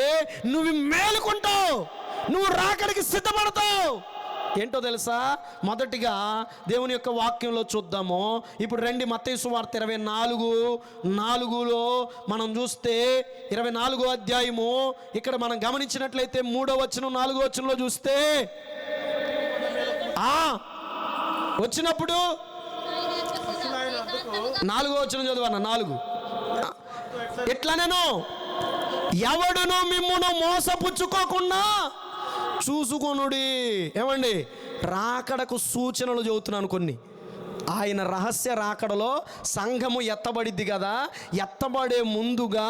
నువ్వు మేలుకుంటావు, నువ్వు రాకడికి సిద్ధపడతావు. ఏంటో తెలుసా? మొదటిగా దేవుని యొక్క వాక్యంలో చూద్దాము. ఇప్పుడు రండి, మత్తయి సువార్త 24:4లో మనం చూస్తే, 24వ అధ్యాయము, ఇక్కడ మనం గమనించినట్లయితే 3వ వచనం 4వ వచనంలో చూస్తే, వచ్చినప్పుడు 4వ వచనం చదువన్న. 4 ఎట్లా, నేను ఎవడును మిమ్మును మోసపుచ్చుకోకుండా చూసుకొనుడి. ఏమండి, రాకడకు సూచనలు చెబుతున్నాను కొన్ని. ఆయన రహస్య రాకడలో సంఘము ఎత్తబడిద్ది కదా, ఎత్తబడే ముందుగా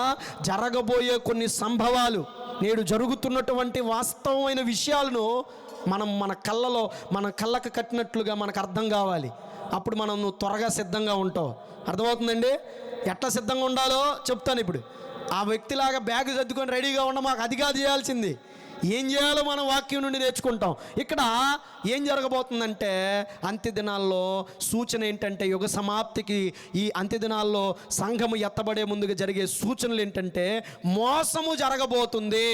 జరగబోయే కొన్ని సంభవాలు, నేడు జరుగుతున్నటువంటి వాస్తవమైన విషయాలను మనం మన కళ్ళకు కట్టినట్లుగా మనకు అర్థం కావాలి. అప్పుడు మనం త్వరగా సిద్ధంగా ఉంటావు. అర్థమవుతుందండి? ఎట్లా సిద్ధంగా ఉండాలో చెప్తాను ఇప్పుడు. ఆ వ్యక్తిలాగా బ్యాగ్ సర్దుకొని రెడీగా ఉండ, మాకు అది కాదు చేయాల్సింది. ఏం చేయాలో మనం వాక్యం నుండి నేర్చుకుంటాం. ఇక్కడ ఏం జరగబోతుందంటే, అంత్య దినాల్లో సూచన ఏంటంటే, యుగ సమాప్తికి ఈ అంత్య దినాల్లో సంఘము ఎత్తబడే ముందుగా జరిగే సూచనలు ఏంటంటే, మోసము జరగబోతుంది.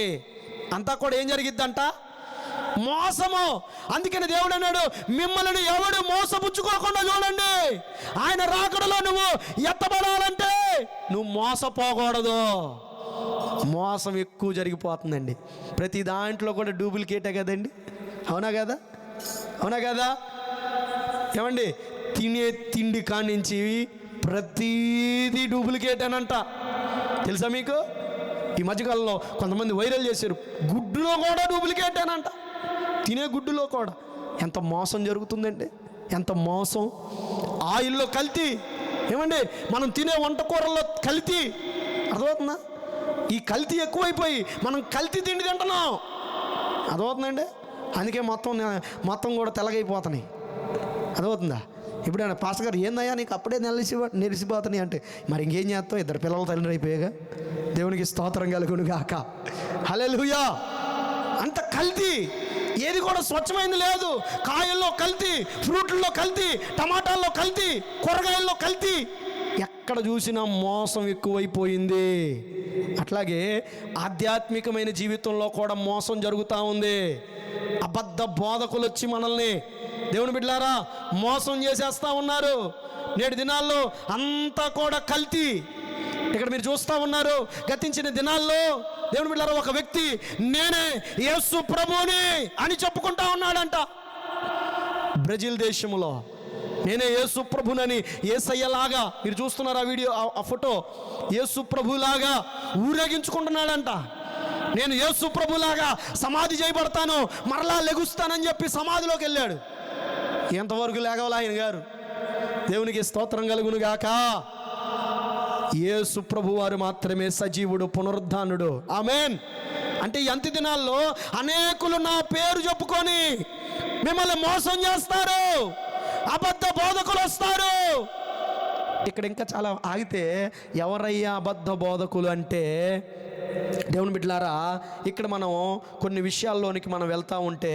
అంతా కూడా ఏం జరిగిద్దంట? మోసము. అందుకని దేవుడు అన్నాడు, మిమ్మల్ని ఎవడు మోసపుచ్చుకోకుండా చూడండి. ఆయన రాకడలో నువ్వు ఎత్తబడాలంటే నువ్వు మోసపోకూడదు. మోసం ఎక్కువ జరిగిపోతుందండి. ప్రతి దాంట్లో కూడా డూప్లికేటే కదండి. అవునా కదా? అవునా కదా? ఏమండి, తినే తిండి కానించి ప్రతీది డూప్లికేట్ అనంట. తెలుసా మీకు? ఈ మధ్యకాలంలో కొంతమంది వైరల్ చేశారు, గుడ్డులో కూడా డూప్లికేట్ అనంట. తినే గుడ్డులో కూడా ఎంత మోసం జరుగుతుందండి, ఎంత మోసం. ఆయిల్లో కల్తీ. ఏమండి, మనం తినే వంట కూరల్లో కల్తీ. అర్థమవుతుందా? ఈ కల్తీ ఎక్కువైపోయి మనం కల్తీ తిండి తింటున్నాం. అర్థమవుతుందండి? అందుకే మొత్తం కూడా తెల్లగైపోతున్నాయి. అర్థమవుతుందా? ఇప్పుడైనా పాస్టర్ గారు, ఏందయ్యా నీకు అప్పుడే నెలిసిపోతున్నాయి అంటే, మరి ఇంకేం చేస్తావు? 2 పిల్లల తండ్రి అయిపోయాగా. దేవునికి స్తోత్రం కలుగును గాక. హల్లెలూయా. అంత కల్తీ, ఏది కూడా స్వచ్ఛమైంది లేదు. కాయల్లో కల్తీ, ఫ్రూట్లలో కల్తీ, టమాటాల్లో కల్తీ, కూరగాయల్లో కల్తీ. ఎక్కడ చూసినా మోసం ఎక్కువైపోయింది. అట్లాగే ఆధ్యాత్మికమైన జీవితంలో కూడా మోసం జరుగుతూ ఉంది. అబద్ధ బోధకులు వచ్చి మనల్ని, దేవుని బిడ్డలారా, మోసం చేసేస్తూ ఉన్నారు. నేటి దినాల్లో అంతా కూడా కల్తీ. ఇక్కడ మీరు చూస్తూ ఉన్నారు. గతించిన దినాల్లో దేవుని బిడ్డలారా, ఒక వ్యక్తి నేనే యేసు ప్రభువుని అని చెప్పుకుంటా ఉన్నాడంట. బ్రెజిల్ దేశంలో నేనే యేసు ప్రభునని, యేసయ్యలాగా, మీరు చూస్తున్నారు ఆ వీడియో, ఆ ఫోటో, యేసు ప్రభులాగా ఊరేగించుకుంటున్నాడంట. నేను యేసు ప్రభులాగా సమాధి చేయబడతాను, మరలా లెగుస్తానని చెప్పి సమాధిలోకి వెళ్ళాడు. ఎంతవరకు లేగవాలి ఆయన గారు? దేవునికి స్తోత్రం కలుగును గాక. యేసు ప్రభు వారు మాత్రమే సజీవుడు, పునరుద్ధానుడు. ఆమేన్. అంటే ఈ అంత్య దినాల్లో అనేకులు నా పేరు చెప్పుకొని మిమ్మల్ని మోసం చేస్తారు. అబద్ధ బోధకులు వస్తారు. ఇక్కడ ఇంకా చాలా ఆగితే, ఎవరయ్యా అబద్ధ బోధకులు అంటే, దేవుని బిడ్డలారా, ఇక్కడ మనం కొన్ని విషయాల్లోనికి మనం వెళ్తూ ఉంటే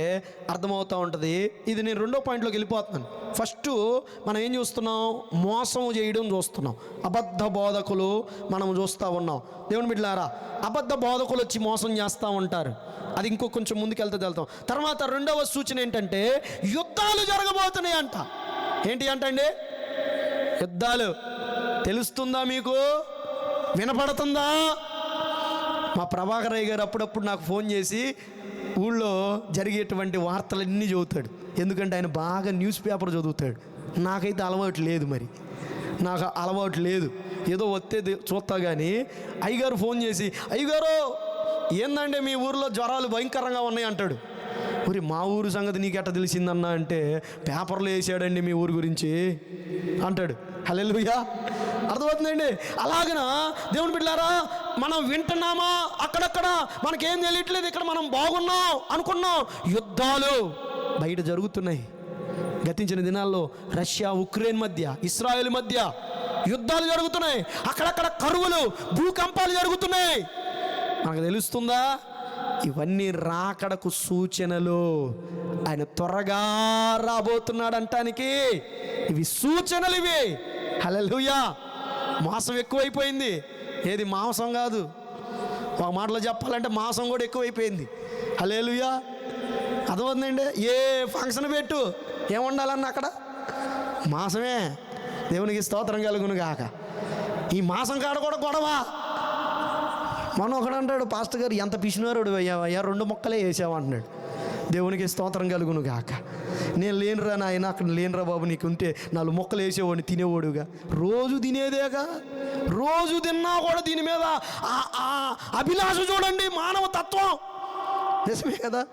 అర్థమవుతూ ఉంటుంది. ఇది నేను 2వ పాయింట్లోకి వెళ్ళిపోతున్నాను. ఫస్ట్ మనం ఏం చూస్తున్నాం? మోసం చేయడం చూస్తున్నాం. అబద్ధ బోధకులు మనం చూస్తూ ఉన్నాం. దేవుని బిడ్డలారా, అబద్ధ బోధకులు వచ్చి మోసం చేస్తూ ఉంటారు. అది ఇంకో కొంచెం ముందుకెళ్తే వెళ్తాం. తర్వాత 2వ సూచన ఏంటంటే, యుద్ధాలు జరగబోతున్నాయి అంట. ఏంటి అంటండి? యుద్ధాలు. తెలుస్తుందా మీకు? వినపడుతుందా? మా ప్రభాకర్ రాయ్ గారు అప్పుడప్పుడు నాకు ఫోన్ చేసి ఊళ్ళో జరిగేటువంటి వార్తలన్నీ చదువుతాడు. ఎందుకంటే ఆయన బాగా న్యూస్ పేపర్ చదువుతాడు. నాకైతే అలవాటు లేదు. మరి నాకు అలవాటు లేదు. ఏదో వస్తే చూస్తా. కానీ అయ్యగారు ఫోన్ చేసి, అయ్యగారు ఏందంటే మీ ఊరిలో జ్వరాలు భయంకరంగా ఉన్నాయి అంటాడు. మరి మా ఊరు సంగతి నీకెట్ట తెలిసిందన్నా అంటే, పేపర్లో వేసాడండి మీ ఊరు గురించి అంటాడు. హల్లెలూయా. అర్థమవుతుందండి? అలాగన దేవుని బిడ్డలారా, మనం వింటున్నామా? అక్కడక్కడ మనకేం తెలియట్లేదు. ఇక్కడ మనం బాగున్నాం అనుకున్నాం. యుద్ధాలు బయట జరుగుతున్నాయి. గతించిన దినాల్లో రష్యా ఉక్రెయిన్ మధ్య, ఇస్రాయేల్ మధ్య యుద్ధాలు జరుగుతున్నాయి. అక్కడక్కడ కరువులు, భూకంపాలు జరుగుతున్నాయి. మనకు తెలుస్తుందా? ఇవన్నీ రాకడకు సూచనలు. ఆయన త్వరగా రాబోతున్నాడు అంటానికి ఇవి సూచనలు. ఇవి హల్లెలూయా. మాంసం ఎక్కువైపోయింది. ఏది మాంసం కాదు, ఒక మాటలో చెప్పాలంటే మాంసం కూడా ఎక్కువైపోయింది. హల్లెలూయా. అర్థమవుతుందండి? ఏ ఫంక్షన్ పెట్టు, ఏముండాలన్నా అక్కడ మాంసమే. దేవునికి స్తోత్రం కలుగును గాక. ఈ మాంసం కాడ కూడా గొడవ. మొన్న ఒకడు అంటాడు, పాస్టర్ గారు ఎంత పిసినారుడు అయ్యా, 2 ముక్కలే వేసావంటున్నాడు. దేవునికి స్తోత్రం కలుగును గాక. నేను లేనురా నాయన, అక్కడ లేనురా బాబు, నీకు ఉంటే 4 ముక్కలు వేసేవాడిని, తినేవాడుగా. రోజు తినేదేగా, రోజు తిన్నా కూడా దీని మీద అభిలాష చూడండి, మానవ తత్వం. నిజమే కదా?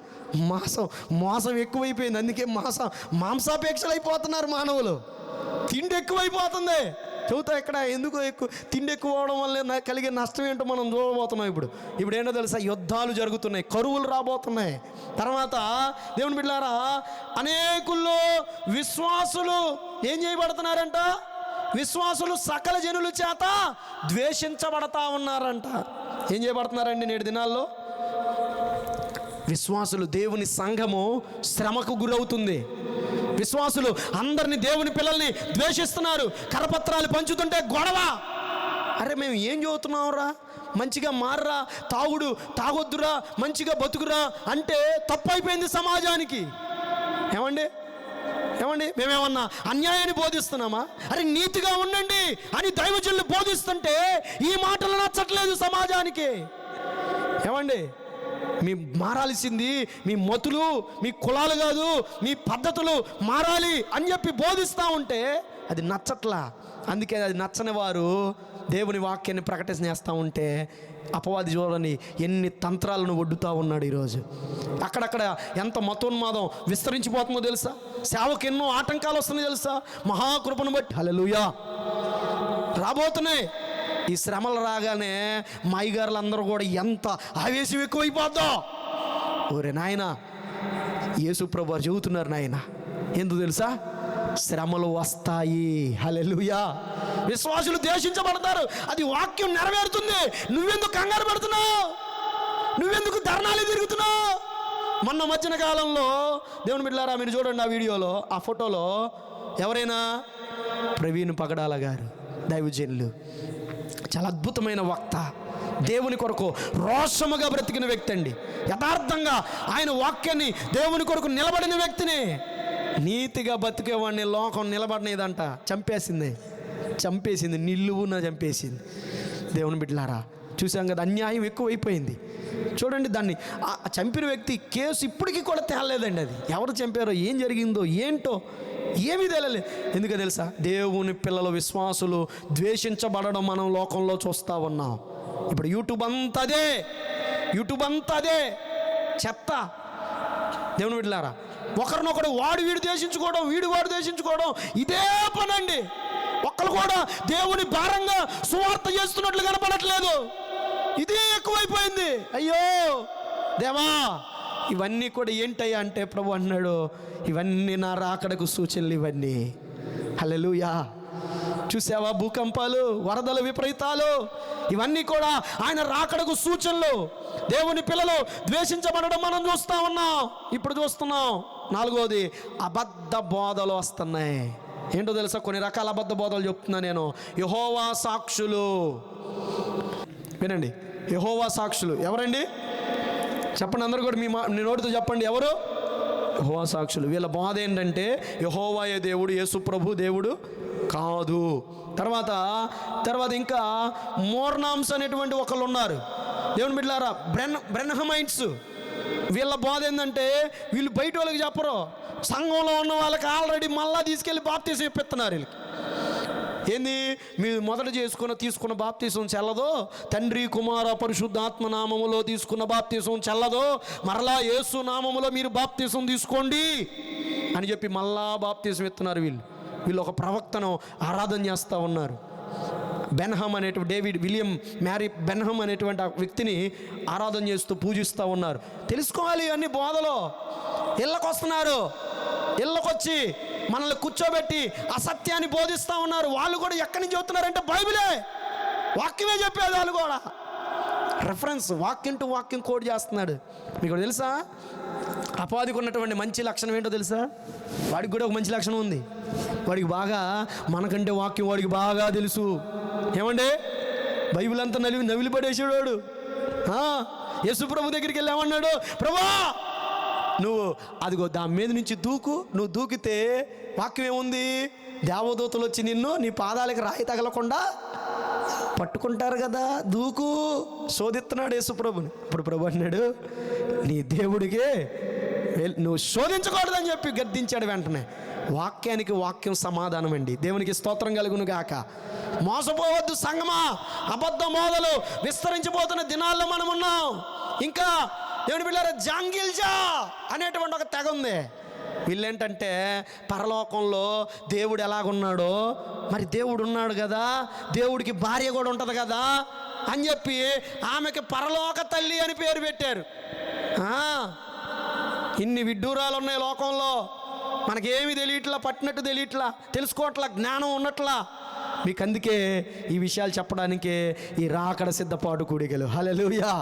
మోసం ఎక్కువైపోయింది. అందుకే మాంసాపేక్షలు అయిపోతున్నారు మానవులు. తిండి ఎక్కువైపోతుంది. చెబుతా ఇక్కడ ఎందుకు తిండి ఎక్కువ అవడం వల్ల కలిగే నష్టం ఏంటో మనం చూడబోతున్నాం. ఇప్పుడు ఏంటో తెలుసా? యుద్ధాలు జరుగుతున్నాయి, కరువులు రాబోతున్నాయి. తర్వాత దేవుని బిడ్డలారా, అనేకుల్లో విశ్వాసులు ఏం చేయబడుతున్నారంట? విశ్వాసులు సకల జనుల చేత ద్వేషించబడతా ఉన్నారంట. ఏం చేయబడుతున్నారండి నేటి దినాల్లో? విశ్వాసులు, దేవుని సంఘము శ్రమకు గురవుతుంది. విశ్వాసులు అందరినీ, దేవుని పిల్లల్ని ద్వేషిస్తున్నారు. కరపత్రాలు పంచుతుంటే గొడవ. అరే మేము ఏం చదువుతున్నావురా? మంచిగా మారరా, తాగొద్దురా, మంచిగా బతుకురా అంటే తప్పు అయిపోయింది సమాజానికి. ఏమండి మేమేమన్నా అన్యాయాన్ని బోధిస్తున్నామా? అరే నీతిగా ఉండండి అని దైవజనులు బోధిస్తుంటే ఈ మాటలు నచ్చట్లేదు సమాజానికి. ఏమండి మీ మారాల్సింది మీ మతులు, మీ కులాలు కాదు, మీ పద్ధతులు మారాలి అని చెప్పి బోధిస్తూ ఉంటే అది నచ్చట్లా. అందుకే అది నచ్చని వారు దేవుని వాక్యాన్ని ప్రకటన చేస్తూ ఉంటే అపవాది చూడని ఎన్ని తంత్రాలను ఒడ్డుతూ ఉన్నాడు ఈరోజు. అక్కడక్కడ ఎంత మతోన్మాదం విస్తరించిపోతుందో తెలుసా? సేవకు ఎన్నో ఆటంకాలు వస్తున్నాయి తెలుసా? మహాకృపను బట్టి. హల్లెలూయా. రాబోతున్నాయి ఈ శ్రమలు. రాగానే మా అయ్యగారులు అందరూ కూడా ఎంత ఆవేశం ఎక్కువైపోద్దో. ఓరే నాయన, యేసు ప్రభు చెబుతున్నారు నాయన, ఎందుకు తెలుసా? శ్రమలు వస్తాయి. హల్లెలూయా. విశ్వాసులు ద్వేషించబడతారు, అది వాక్యం నెరవేరుతుంది. నువ్వెందుకు కంగారు పడుతున్నావు? నువ్వెందుకు ధర్నాలు తిరుగుతున్నావు? మొన్న మధ్యన కాలంలో దేవుని బిడ్డలారా మీరు చూడండి, ఆ వీడియోలో, ఆ ఫోటోలో ఎవరైనా ప్రవీణ్ పగడాల గారు దైవజనులు, చాలా అద్భుతమైన వక్త, దేవుని కొరకు రోషముగా బ్రతికిన వ్యక్తి అండి. యథార్థంగా ఆయన వాక్యాన్ని దేవుని కొరకు నిలబడిన వ్యక్తిని. నీతిగా బతికేవాడిని లోకం నిలబడినదంట చంపేసింది, నిలువున చంపేసింది. దేవుని బిడ్డలారా చూసాం కదా, అన్యాయం ఎక్కువైపోయింది. చూడండి, దాన్ని చంపిన వ్యక్తి కేసు ఇప్పటికీ కూడా తేలలేదండి. అది ఎవరు చంపారో, ఏం జరిగిందో ఏంటో ఏమీ తెలియలేదు. ఎందుకో తెలుసా? దేవుని పిల్లలు, విశ్వాసులు ద్వేషించబడడం మనం లోకంలో చూస్తూ ఉన్నాం. ఇప్పుడు యూట్యూబ్ అంతా అదే చెత్త. దేవుని బిడ్డలారా, ఒకరినొకడు వీడు ద్వేషించుకోవడం, వాడు ద్వేషించుకోవడం, ఇదే పనండి. ఒక్కరు కూడా దేవుని భారంగా సువార్త చేస్తున్నట్లు కనపడట్లేదు. ఇదే ఎక్కువైపోయింది. అయ్యో దేవా, ఇవన్నీ కూడా ఏంటయ్యా అంటే ప్రభు అన్నాడు, ఇవన్నీ నా రాకడకు సూచనలు ఇవన్నీ. హల్లెలూయా. చూసావా? భూకంపాలు, వరదలు, విపరీతాలు, ఇవన్నీ కూడా ఆయన రాకడకు సూచనలు. దేవుని పిల్లలు ద్వేషించబడడం మనం చూస్తూ ఉన్నాం. ఇప్పుడు చూస్తున్నాం. 4వది, అబద్ధ బోధలు వస్తున్నాయి. ఏంటో తెలుసా? కొన్ని రకాల అబద్ధ బోధలు చెప్తున్నా నేను. యెహోవా సాక్షులు. వినండి, యెహోవా సాక్షులు ఎవరండి? చెప్పండి అందరూ కూడా, మీ నోటితో చెప్పండి, ఎవరు? యెహోవా సాక్షులు. వీళ్ళ బోధ ఏంటంటే యెహోవాయే దేవుడు, యేసు ప్రభు దేవుడు కాదు. తర్వాత ఇంకా మోర్నామ్స్ అనేటువంటి ఒకళ్ళు ఉన్నారు. దేవుని బిడ్డలారా, బ్రెన్హమైట్స్. వీళ్ళ బోధ ఏంటంటే వీళ్ళు బయట వాళ్ళకి చెప్పరు, సంఘంలో ఉన్న వాళ్ళకి ఆల్రెడీ మళ్ళా తీసుకెళ్ళి బాప్తీసం ఇప్పిస్తున్నారు. వీళ్ళకి ఏంది? మీరు మొదట తీసుకున్న బాప్తీసం చెల్లదో, తండ్రి కుమార పరిశుద్ధాత్మ నామములో తీసుకున్న బాప్తీసం చెల్లదో, మరలా యేసు నామములో మీరు బాప్తీసం తీసుకోండి అని చెప్పి మళ్ళా బాప్తీసం ఇస్తున్నారు. వీళ్ళు ఒక ప్రవక్తను ఆరాధన చేస్తూ ఉన్నారు. బెన్హమ్ అనేటువంటి డేవిడ్ విలియం మ్యారీ బెన్హమ్ అనేటువంటి ఆ వ్యక్తిని ఆరాధన చేస్తూ పూజిస్తూ ఉన్నారు. తెలుసుకోవాలి అన్ని బోధలో. ఇళ్ళకొస్తున్నారు, ఇళ్ళకొచ్చి మనల్ని కూర్చోబెట్టి అసత్యాన్ని బోధిస్తూ ఉన్నారు. వాళ్ళు కూడా ఎక్కడి నుంచి చెబుతున్నారంటే బైబిలే, వాక్యమే చెప్పేది. వాళ్ళు కూడా రెఫరెన్స్ వాక్యం టు వాక్యం కోడ్ చేస్తున్నాడు. మీకు తెలుసా? అపవాదికి ఉన్నటువంటి మంచి లక్షణం ఏంటో తెలుసా? వాడికి కూడా ఒక మంచి లక్షణం ఉంది. వాడికి బాగా, మనకంటే వాక్యం వాడికి బాగా తెలుసు. ఏమండి? బైబిల్ అంతా నవిలి పడేసాడు వాడు. యేసు ప్రభు దగ్గరికి వెళ్ళి ఏమన్నాడు? ప్రభా, నువ్వు అదిగో దాని మీద నుంచి నువ్వు దూకితే వాక్యం ఏముంది? దేవదూతలు వచ్చి నీ పాదాలకు రాయి తగలకుండా పట్టుకుంటారు కదా, దూకు. శోధిస్తున్నాడు యేసు ప్రభుని. ఇప్పుడు ప్రభు అన్నాడు, నీ దేవుడికి నువ్వు శోధించకూడదని చెప్పి గద్దించాడు. వెంటనే వాక్యానికి వాక్యం సమాధానం అండి. దేవునికి స్తోత్రం కలుగును గాక. మోసపోవద్దు సంగమా. అబద్ధ మోదలు విస్తరించిపోతున్న దినాల్లో మనం ఉన్నాం. ఇంకా దేవుని బిడ్డలారా, జాంగిల్జా అనేటువంటి ఒక తెగ ఉంది. వీళ్ళేంటంటే పరలోకంలో దేవుడు ఎలాగున్నాడో, మరి దేవుడు ఉన్నాడు కదా, దేవుడికి భార్య కూడా ఉంటుంది కదా అని చెప్పి ఆమెకి పరలోక తల్లి అని పేరు పెట్టారు. ఇన్ని విడ్డూరాలు ఉన్నాయి లోకంలో. మనకేమి తెలియట్లా, పట్టినట్టు తెలియట్లా, తెలుసుకోవట్లా, జ్ఞానం ఉన్నట్లా. మీకు అందుకే ఈ విషయాలు చెప్పడానికే ఈ రాకడ సిద్ధపాటు కూడికలు. హల్లెలూయా.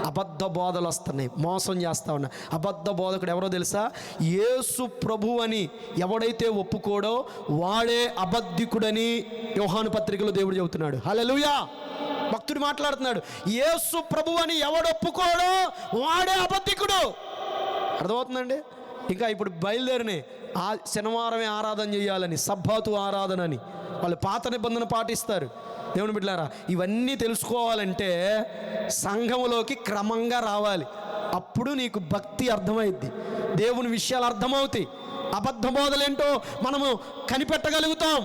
అబద్ధ బోధలు వస్తున్నాయి, మోసం చేస్తా ఉన్నా. అబద్ధ బోధకుడు ఎవరో తెలుసా? యేసు ప్రభు అని ఎవడైతే ఒప్పుకోడో వాడే అబద్ధికుడని యోహాను పత్రికలో దేవుడు చెబుతున్నాడు. హల్లెలూయా. భక్తుడు మాట్లాడుతున్నాడు, యేసు ప్రభు అని ఎవడొప్పుకోడో వాడే అబద్ధికుడు. అర్థమవుతుందండి? ఇంకా ఇప్పుడు బయలుదేరినే ఆ శనివారమే ఆరాధన చేయాలని, సబ్బాతు ఆరాధన అని వాళ్ళు పాత నిబంధన పాటిస్తారు. దేవుని బిడ్డలారా, ఇవన్నీ తెలుసుకోవాలంటే సంఘములోకి క్రమంగా రావాలి. అప్పుడు నీకు భక్తి అర్థమైద్ది, దేవుని విషయాలు అర్థమవుతాయి, అబద్ధ బోధలేంటో మనము కనిపెట్టగలుగుతాం.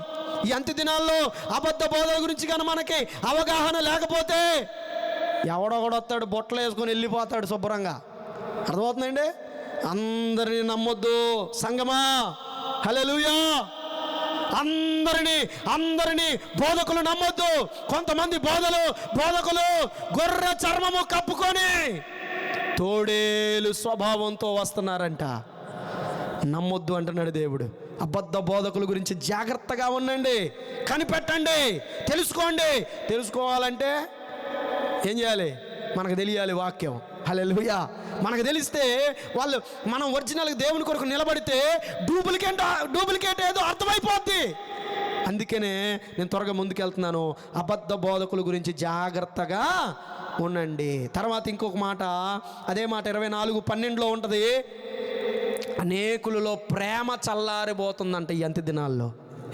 ఈ అంత్య దినాల్లో అబద్ధ బోధల గురించి కానీ మనకి అవగాహన లేకపోతే ఎవడొకడొస్తాడు బొట్టలు వేసుకొని వెళ్ళిపోతాడు శుభ్రంగా. అర్థమవుతుందండి? అందరినీ నమ్మొద్దు సంగమా. హల్లెలూయా. అందరినీ బోధకులు నమ్మొద్దు. కొంతమంది బోధకులు గొర్రె చర్మము కప్పుకొని తోడేలు స్వభావంతో వస్తున్నారంట. నమ్మొద్దు అంటున్నాడు దేవుడు. అబద్ధ బోధకుల గురించి జాగ్రత్తగా ఉండండి, కనిపెట్టండి, తెలుసుకోండి. తెలుసుకోవాలంటే ఏం చేయాలి? మనకు తెలియాలి వాక్యం. హల్లెలూయా. మనకు తెలిస్తే మనం ఒరిజినల్గా దేవుని కొరకు నిలబడితే డూప్లికేట్ ఏదో అర్థమైపోద్ది. అందుకనే నేను త్వరగా ముందుకెళ్తున్నాను. అబద్ధ బోధకుల గురించి జాగ్రత్తగా ఉండండి. తర్వాత ఇంకొక మాట, అదే మాట 24:12 ఉంటుంది. అనేకులలో ప్రేమ చల్లారిపోతుందంట ఈ అంత్య దినాల్లో.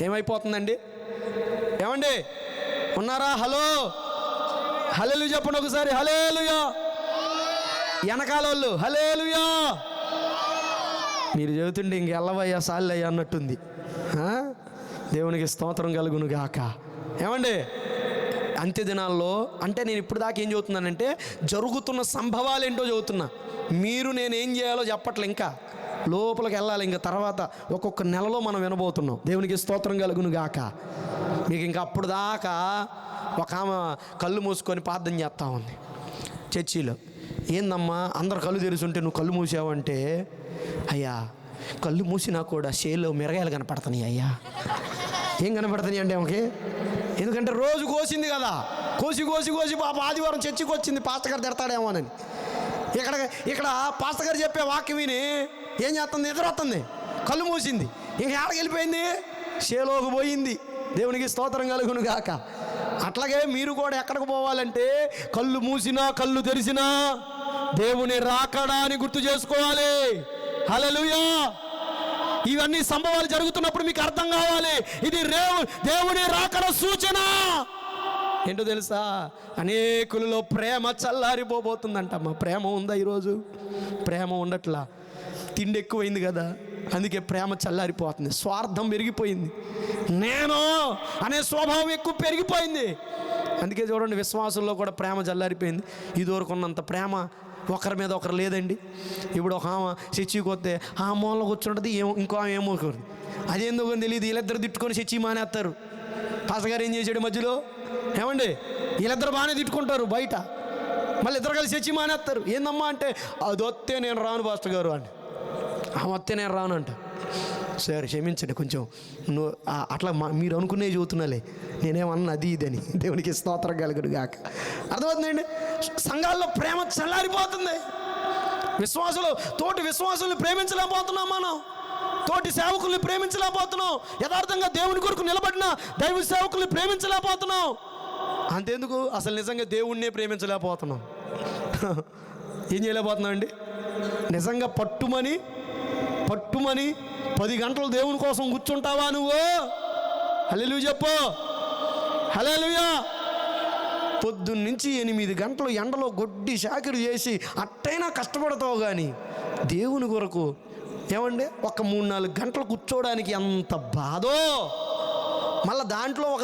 ఏమైపోతుందండి? ఏమండి ఉన్నారా? హలో, హల్లెలూయా చెప్పండి ఒకసారి. హల్లెలూయా. వెనకాలోళ్ళు హల్లెలూయా. మీరు చెబుతుంటే ఇంకెళ్ళవయ్యా సాల్లయ్యా అన్నట్టుంది. దేవునికి స్తోత్రం కలుగును గాక. ఏమండి అంత్య దినాల్లో అంటే నేను ఇప్పుడు దాకా ఏం చదువుతున్నానంటే జరుగుతున్న సంభవాలు ఏంటో చదువుతున్నా. మీరు నేనేం చేయాలో చెప్పట్లే, ఇంకా లోపలికి వెళ్ళాలి. ఇంకా తర్వాత ఒక్కొక్క నెలలో మనం వినబోతున్నాం. దేవునికి స్తోత్రం కలుగును గాక. మీకు ఇంకా అప్పుడు దాకా ఒక ఆమె కళ్ళు మూసుకొని ప్రార్థన చేస్తూ ఉంది చర్చిలో. ఏందమ్మా అందరు కళ్ళు తెరుచుంటే నువ్వు కళ్ళు మూసావంటే, అయ్యా కళ్ళు మూసినా కూడా షేలో మిరగాయలు కనపడుతున్నాయి అయ్యా. ఏం కనపడుతున్నాయి అంటే ఆమెకి? ఎందుకంటే రోజు కోసింది కదా, కోసి పాప ఆదివారం చర్చికి వచ్చింది పాస్టర్ గారు తిడతాడేమోనని. ఇక్కడ పాస్టర్ గారు చెప్పే వాక్యం విని ఏం చేస్తుంది? నిద్ర వస్తుంది, కళ్ళు మూసింది, ఇంక ఎక్కడికి వెళ్ళిపోయింది? షేలోకి పోయింది. దేవునికి స్తోత్రం కలుగును గాక. అట్లాగే మీరు కూడా ఎక్కడికి పోవాలంటే కళ్ళు మూసినా కళ్ళు తెరిచినా దేవుని రాకడా అని గుర్తు చేసుకోవాలి. హల్లెలూయా. ఇవన్నీ సంభవాలు జరుగుతున్నప్పుడు మీకు అర్థం కావాలి, ఇది దేవుని రాకడ సూచన. ఏంటో తెలుసా? అనేకులలో ప్రేమ చల్లారిపోబోతుందంటమ్మా. ప్రేమ ఉందా ఈరోజు? ప్రేమ ఉండట్లా. తిండి ఎక్కువైంది కదా, అందుకే ప్రేమ చల్లారిపోతుంది. స్వార్థం పెరిగిపోయింది, నేను అనే స్వభావం ఎక్కువ పెరిగిపోయింది. అందుకే చూడండి విశ్వాసుల్లో కూడా ప్రేమ చల్లారిపోయింది. ఇదివరకు ఉన్నంత ప్రేమ ఒకరి మీద ఒకరు లేదండి. ఇప్పుడు ఒక ఆమె చర్చికి వస్తే ఆ మూలలో కూర్చుంటుంది, ఇంకో ఆమె ఏమో అదేందుకు తెలియదు. వీళ్ళిద్దరు తిట్టుకొని చర్చి మానేస్తారు. పాస్టర్ గారు ఏం చేశాడు మధ్యలో? ఏమండి వీళ్ళిద్దరు బాగానే తిట్టుకుంటారు బయట, మళ్ళీ ఇద్దరు కలిసి చర్చి మానేస్తారు. ఏందమ్మా అంటే అది వస్తే నేను రాను పాస్టర్ గారు అని, ఆ వస్తే నేను రాను అంట. సరే క్షమించండి, కొంచెం నువ్వు అట్లా మీరు అనుకునే చదువుతున్నాలే, నేనేమన్నా అది ఇదని. దేవునికి స్తోత్రం కలుగును గాక. అర్థమవుతుందండి? సంఘాల్లో ప్రేమ చల్లారిపోతుంది. తోటి విశ్వాసుల్ని ప్రేమించలేకపోతున్నాం, మనం తోటి సేవకుల్ని ప్రేమించలేకపోతున్నాం, యథార్థంగా దేవుని కొరకు నిలబడిన దైవ సేవకుల్ని ప్రేమించలేకపోతున్నాం. అంతేందుకు అసలు నిజంగా దేవుణ్ణే ప్రేమించలేకపోతున్నాం. ఏం చేయలేకపోతున్నాం అండి? నిజంగా పట్టుమని 10 గంటలు దేవుని కోసం కూర్చుంటావా నువ్వు? హల్లెలూయా చెప్పు. హల్లెలూయా. పొద్దున్నుంచి 8 గంటలు ఎండలో గొడ్డి చాకిరి చేసి అట్టైనా కష్టపడతావు, కానీ దేవుని కొరకు ఏమండి ఒక 3-4 గంటలు కూర్చోవడానికి ఎంత బాధో. మళ్ళీ దాంట్లో ఒక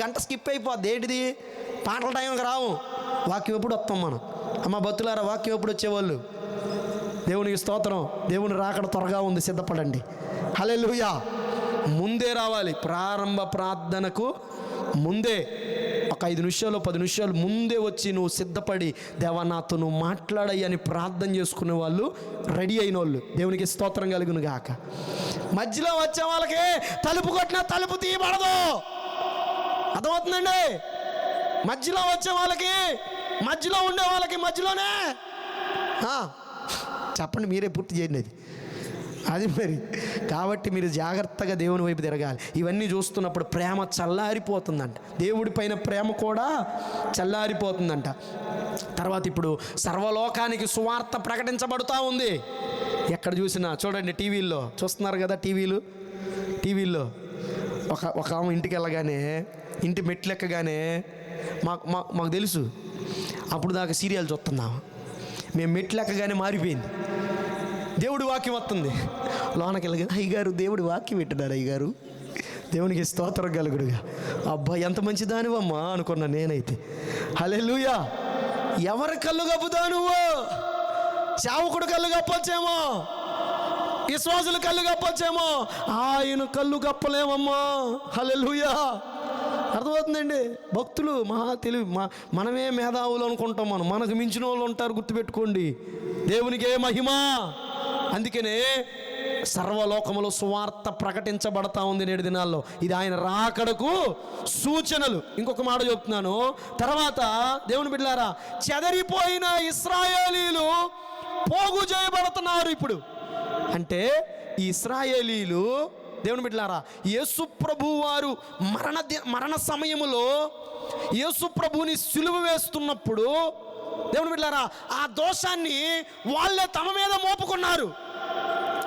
గంట స్కిప్ అయిపోద్ది. ఏంటిది? పాటల టైంకి రావు. వాక్యం ఎప్పుడు వస్తాం మనం? అమ్మ భక్తులారా, వాక్యం ఎప్పుడు వచ్చేవాళ్ళు? దేవునికి స్తోత్రం. దేవుని రాకడ త్వరగా ఉంది, సిద్ధపడండి. హల్లెలూయా. ముందే రావాలి. ప్రారంభ ప్రార్థనకు ముందే ఒక 5 నిమిషాలు 10 నిమిషాలు ముందే వచ్చి నువ్వు సిద్ధపడి దేవా నాతో నువ్వు మాట్లాడయ్యని ప్రార్థన చేసుకునే వాళ్ళు, రెడీ అయిన వాళ్ళు. దేవునికి స్తోత్రం కలుగును గాక. మధ్యలో వచ్చే వాళ్ళకి తలుపు కొట్టినా తలుపు తీయబడదు. అర్థమవుతుందండి? మధ్యలో వచ్చే వాళ్ళకి, మధ్యలో ఉండే వాళ్ళకి మధ్యలోనే చెప్పండి, మీరే పూర్తి చేయండి. అది అది మరి. కాబట్టి మీరు జాగ్రత్తగా దేవుని వైపు తిరగాలి. ఇవన్నీ చూస్తున్నప్పుడు ప్రేమ చల్లారిపోతుందంట. దేవుడి పైన ప్రేమ కూడా చల్లారిపోతుందంట. తర్వాత ఇప్పుడు సర్వలోకానికి సువార్త ప్రకటించబడుతూ ఉంది. ఎక్కడ చూసినా చూడండి, టీవీల్లో చూస్తున్నారు కదా, టీవీల్లో ఒక ఆమె ఇంటికి వెళ్ళగానే, ఇంటి మెట్లు ఎక్కగానే మాకు తెలుసు, అప్పుడు దాకా సీరియల్ చూస్తున్నాం, మేము మెట్లు ఎక్కగానే మారిపోయింది. దేవుడి వాక్యం వస్తుంది, లోనకి వెళ్ళగానే అయ్యగారు దేవుడి వాక్యం పెట్టినారు, అయ్యగారు దేవునికి స్తోత్రం కలుగుడుగా. అబ్బా ఎంత మంచిదానివమ్మా అనుకున్నా నేనైతే. హల్లెలూయా. ఎవరి కళ్ళు కప్పుదా నువ్వు? సేవకుడు కళ్ళు కప్పొచ్చేమో, విశ్వాసుల కళ్ళు కప్పొచ్చేమో, ఆయన కళ్ళు కప్పలేమమ్మా. హల్లెలూయా. అర్థమవుతుందండి. భక్తులు మహా తెలివి, మనమే మేధావులు అనుకుంటాం. మనకు మించిన వాళ్ళు ఉంటారు, గుర్తుపెట్టుకోండి. దేవునికే మహిమ. అందుకనే సర్వలోకములో సువార్త ప్రకటించబడతా ఉంది నేటి దినాల్లో. ఇది ఆయన రాకడకు సూచనలు. ఇంకొక మాట చెప్తున్నాను. తర్వాత దేవుని బిడ్డలారా, చెదరిపోయిన ఇశ్రాయేలీలు పోగు చేయబడుతున్నారు ఇప్పుడు. అంటే ఈ ఇశ్రాయేలీలు దేవుని బిడ్డలారా, యేసు ప్రభు వారు మరణ సమయములో యేసు ప్రభువుని సిలువ వేస్తున్నప్పుడు దేవుని బిడ్డలారా, ఆ దోషాన్ని వాళ్ళే తమ మీద మోపుకున్నారు.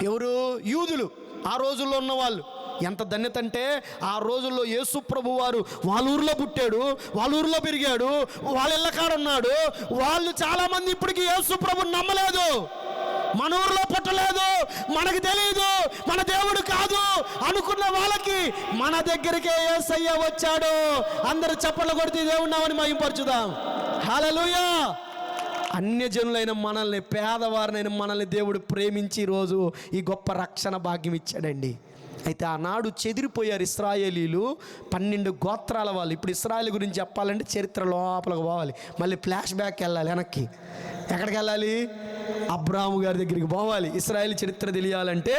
ఎవరు? యూదులు, ఆ రోజుల్లో ఉన్న వాళ్ళు. ఎంత ధన్యత అంటే, ఆ రోజుల్లో యేసు ప్రభు వారు వాళ్ళ ఊరిలో పుట్టాడు, వాళ్ళ ఊరిలో పెరిగాడు, వాళ్ళ ఇళ్ళ కాడ ఉన్నాడు. వాళ్ళు చాలామంది ఇప్పటికీ యేసు ప్రభుని నమ్మలేదు. మన ఊరిలో పుట్టలేదు, మనకు తెలియదు, మన దేవుడు కాదు అనుకున్న వాళ్ళకి మన దగ్గరికే యేసయ్య వచ్చాడు. అందరూ చప్పట్లు కొడితే దేవుని నామమును మహిమపరచుదాం. హల్లెలూయా. అన్యజనులైన మనల్ని, పేదవారినైన మనల్ని దేవుడు ప్రేమించి ఈరోజు ఈ గొప్ప రక్షణ భాగ్యం ఇచ్చాడండి. అయితే ఆనాడు చెదిరిపోయారు ఇశ్రాయేలీలు, 12 గోత్రాల వాళ్ళు. ఇప్పుడు ఇశ్రాయేల్ గురించి చెప్పాలంటే చరిత్ర లోపలికి పోవాలి, మళ్ళీ ఫ్లాష్ బ్యాక్ వెళ్ళాలి వెనక్కి. ఎక్కడికి వెళ్ళాలి? అబ్రాహాము గారి దగ్గరికి పోవాలి. ఇశ్రాయేల్ చరిత్ర తెలియాలంటే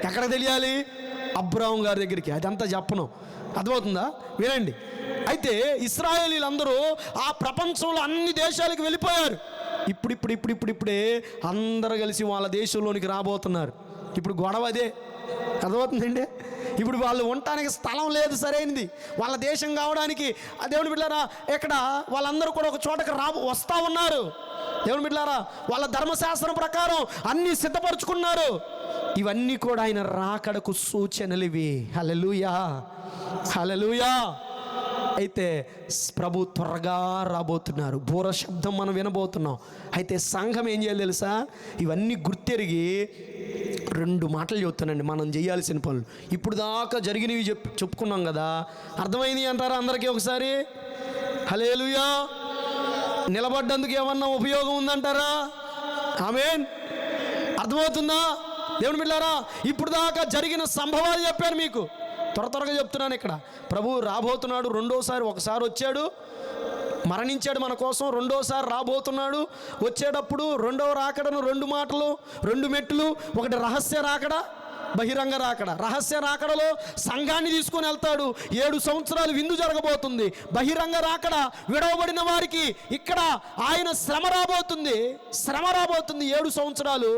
ఎక్కడికి తెలియాలి? అబ్రాహాము గారి దగ్గరికి. అదంతా చెప్పను, అర్థమవుతుందా? వినండి. అయితే ఇశ్రాయేలీలందరూ ఆ ప్రపంచంలో అన్ని దేశాలకు వెళ్ళిపోయారు. ఇప్పుడే అందరూ కలిసి వాళ్ళ దేశంలోనికి రాబోతున్నారు. ఇప్పుడు గొడవ అదే, అర్థమవుతుందండి. ఇప్పుడు వాళ్ళు ఉండటానికి స్థలం లేదు సరైనది, వాళ్ళ దేశం కావడానికి. దేవుని బిడ్డలారా, ఇక్కడ వాళ్ళందరూ కూడా ఒక చోటకి వస్తూ ఉన్నారు. దేవుని బిడ్డలారా, వాళ్ళ ధర్మశాస్త్రం ప్రకారం అన్నీ సిద్ధపరచుకున్నారు. ఇవన్నీ కూడా ఆయన రాకడకు సూచనలు ఇవి. హల్లెలూయా, హల్లెలూయా. అయితే ప్రభు త్వరగా రాబోతున్నారు. బూర శబ్దం మనం వినబోతున్నాం. అయితే సంఘం ఏం చేయాలి తెలుసా? ఇవన్నీ గుర్తెరిగి 2 మాటలు చెప్తానండి మనం చేయాల్సిన పనులు. ఇప్పుడు దాకా జరిగినవి చెప్పుకున్నాం కదా, అర్థమైంది అంటారా అందరికీ ఒకసారి? హల్లెలూయా. నిలబడ్డందుకు ఏమన్నా ఉపయోగం ఉందంటారా? ఆమేన్. అర్థమవుతుందా దేవుని బిడ్డలారా? ఇప్పుడు దాకా జరిగిన సంభవాలు చెప్పాను మీకు, త్వరగా చెప్తున్నాను. ఇక్కడ ప్రభువు రాబోతున్నాడు రెండోసారి. ఒకసారి వచ్చాడు, మరణించాడు మన కోసం, రెండోసారి రాబోతున్నాడు. వచ్చేటప్పుడు రెండవ రాకడను 2 మాటలు, 2 మెట్లు. ఒకటి రహస్య రాకడ, బహిరంగ రాకడ. రహస్య రాకడలో సంఘాన్ని తీసుకొని వెళ్తాడు. 7 సంవత్సరాలు విందు జరగబోతుంది. బహిరంగ రాకడ విడవబడిన వారికి ఇక్కడ ఆయన శ్రమ రాబోతుంది. 7 సంవత్సరాలు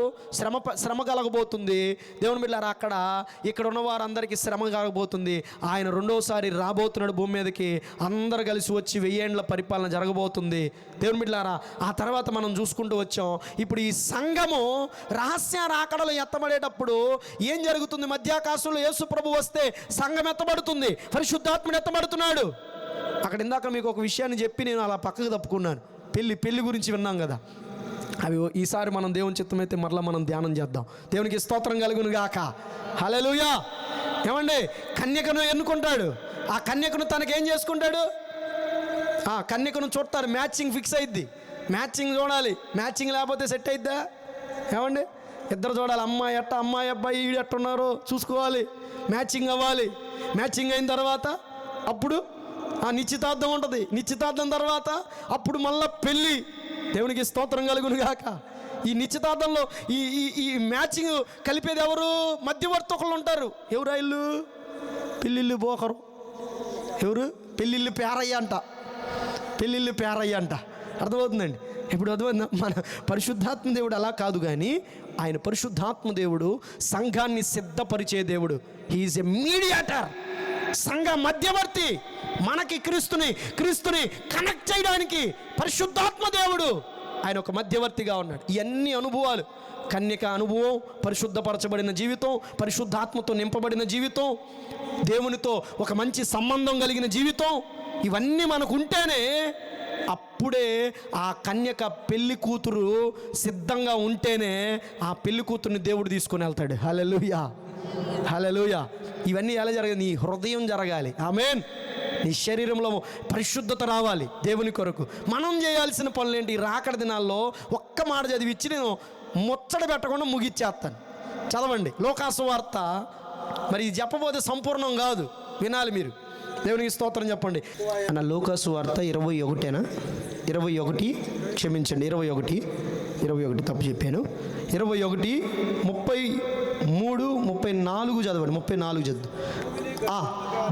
శ్రమ కలగబోతుంది. దేవుని బిడ్డలారా, ఇక్కడ ఉన్న వారందరికీ శ్రమ కలగబోతుంది. ఆయన రెండోసారి రాబోతున్నాడు భూమి మీదకి. అందరు కలిసి వచ్చి 1000 ఏండ్ల పరిపాలన జరగబోతుంది. దేవుని బిడ్డలారా, ఆ తర్వాత మనం చూసుకుంటూ వచ్చాం. ఇప్పుడు ఈ సంఘము రహస్య రాకడలో ఎత్తబడేటప్పుడు ఏం జరుగుతుంది? మధ్యాకాశంలో యేసు ప్రభు వస్తే సంఘం ఎత్తబడుతుంది, పరిశుద్ధాత్ముడు ఎత్తబడుతున్నాడు. అక్కడ ఇందాక మీకు ఒక విషయాన్ని చెప్పి నేను అలా పక్కకు తప్పుకున్నాను. పెళ్లి గురించి విన్నాం కదా. అవి ఈసారి మనం దేవుని చిత్తమైతే మరలా మనం ధ్యానం చేద్దాం. దేవునికి స్తోత్రం కలుగును గాక. హల్లెలూయా. ఏమండి, కన్యకను ఎన్నుకుంటాడు. ఆ కన్యకను తనకేం చేసుకుంటాడు? ఆ కన్యకను చూస్తారు, మ్యాచింగ్ ఫిక్స్ అయిద్ది. మ్యాచింగ్ చూడాలి, మ్యాచింగ్ లేకపోతే సెట్ అయిద్దా? ఏమండి, ఇద్దరు చూడాలి. అమ్మాయి ఎట్ట, అమ్మాయి అబ్బాయి ఈడు ఎట్టున్నారో చూసుకోవాలి, మ్యాచింగ్ అవ్వాలి. మ్యాచింగ్ అయిన తర్వాత అప్పుడు ఆ నిశ్చితార్థం ఉంటుంది. నిశ్చితార్థం తర్వాత అప్పుడు మళ్ళా పెళ్ళి. దేవునికి స్తోత్రం కలుగును గాక. ఈ నిశ్చితార్థంలో ఈ మ్యాచింగ్ కలిపేది ఎవరు? మధ్యవర్తకులు ఉంటారు. ఎవరు? ఇల్లు పెళ్ళిళ్ళు బోకరు. ఎవరు? పెళ్ళిళ్ళు పేరయ్య అంట. అర్థమవుతుందండి. ఇప్పుడు అర్థమైందా? మన పరిశుద్ధాత్మ దేవుడు అలా కాదు, కానీ ఆయన పరిశుద్ధాత్మ దేవుడు సంఘాన్ని సిద్ధపరిచే దేవుడు. హీఈస్ ఎ మీడియేటర్, సంఘ మధ్యవర్తి. మనకి క్రీస్తుని కనెక్ట్ చేయడానికి పరిశుద్ధాత్మ దేవుడు ఆయన ఒక మధ్యవర్తిగా ఉన్నాడు. ఇవన్నీ అనుభవాలు, కన్యక అనుభవం, పరిశుద్ధపరచబడిన జీవితం, పరిశుద్ధాత్మతో నింపబడిన జీవితం, దేవునితో ఒక మంచి సంబంధం కలిగిన జీవితం, ఇవన్నీ మనకు ఉంటేనే అప్పుడే ఆ కన్యక పెళ్లి కూతురు సిద్ధంగా ఉంటేనే ఆ పెళ్లి కూతుర్ని దేవుడు తీసుకొని వెళ్తాడు. హల్లెలూయా, హల్లెలూయా. ఇవన్నీ ఎలా జరగాలి? నీ హృదయం జరగాలి. ఆమేన్. నీ శరీరంలో పరిశుద్ధత రావాలి దేవుని కొరకు. మనం చేయాల్సిన పనులు ఏంటి? రాకడ దినాల్లో ఒక్క మాట చదివిచ్చి నేను ముచ్చట పెట్టకుండా ముగిచ్చేస్తాను. చదవండి లూకాసు వార్త. మరి ఇది చెప్పబోతే సంపూర్ణం కాదు, వినాలి మీరు. దేవునికి స్తోత్రం చెప్పండి అన్న. లూకాసు వార్త 21 21 క్షమించండి, 21 తప్పు చెప్పాను. 21 33 34 చదవండి. 34 చదువు.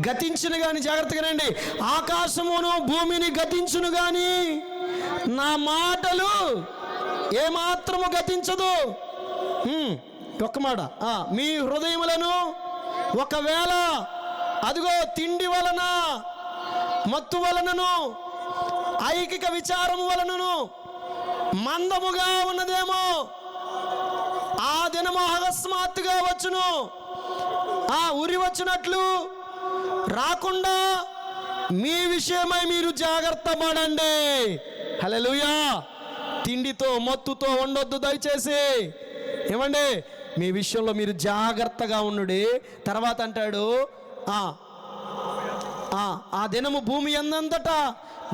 గతించును కానీ, జాగ్రత్తగా రండి, ఆకాశమును భూమిని గతించును కానీ నా మాటలు ఏమాత్రము గతించదు. ఒక్క మాట, మీ హృదయములను ఒకవేళ అదిగో తిండి వలన, మత్తు వలనను, ఐకిక విచారము వలనను మందముగా ఉన్నదేమో, ఆ దినము అకస్మాత్తుగా వచ్చును, ఉరి వచ్చినట్లు రాకుండా మీ విషయమై మీరు జాగ్రత్త పడండి. హల్లెలూయా. తిండితో మత్తుతో ఉండొద్దు దయచేసి. ఏమండి? మీ విషయంలో మీరు జాగ్రత్తగా ఉండు. తర్వాత అంటాడు, ఆ దినము భూమి అందంతటా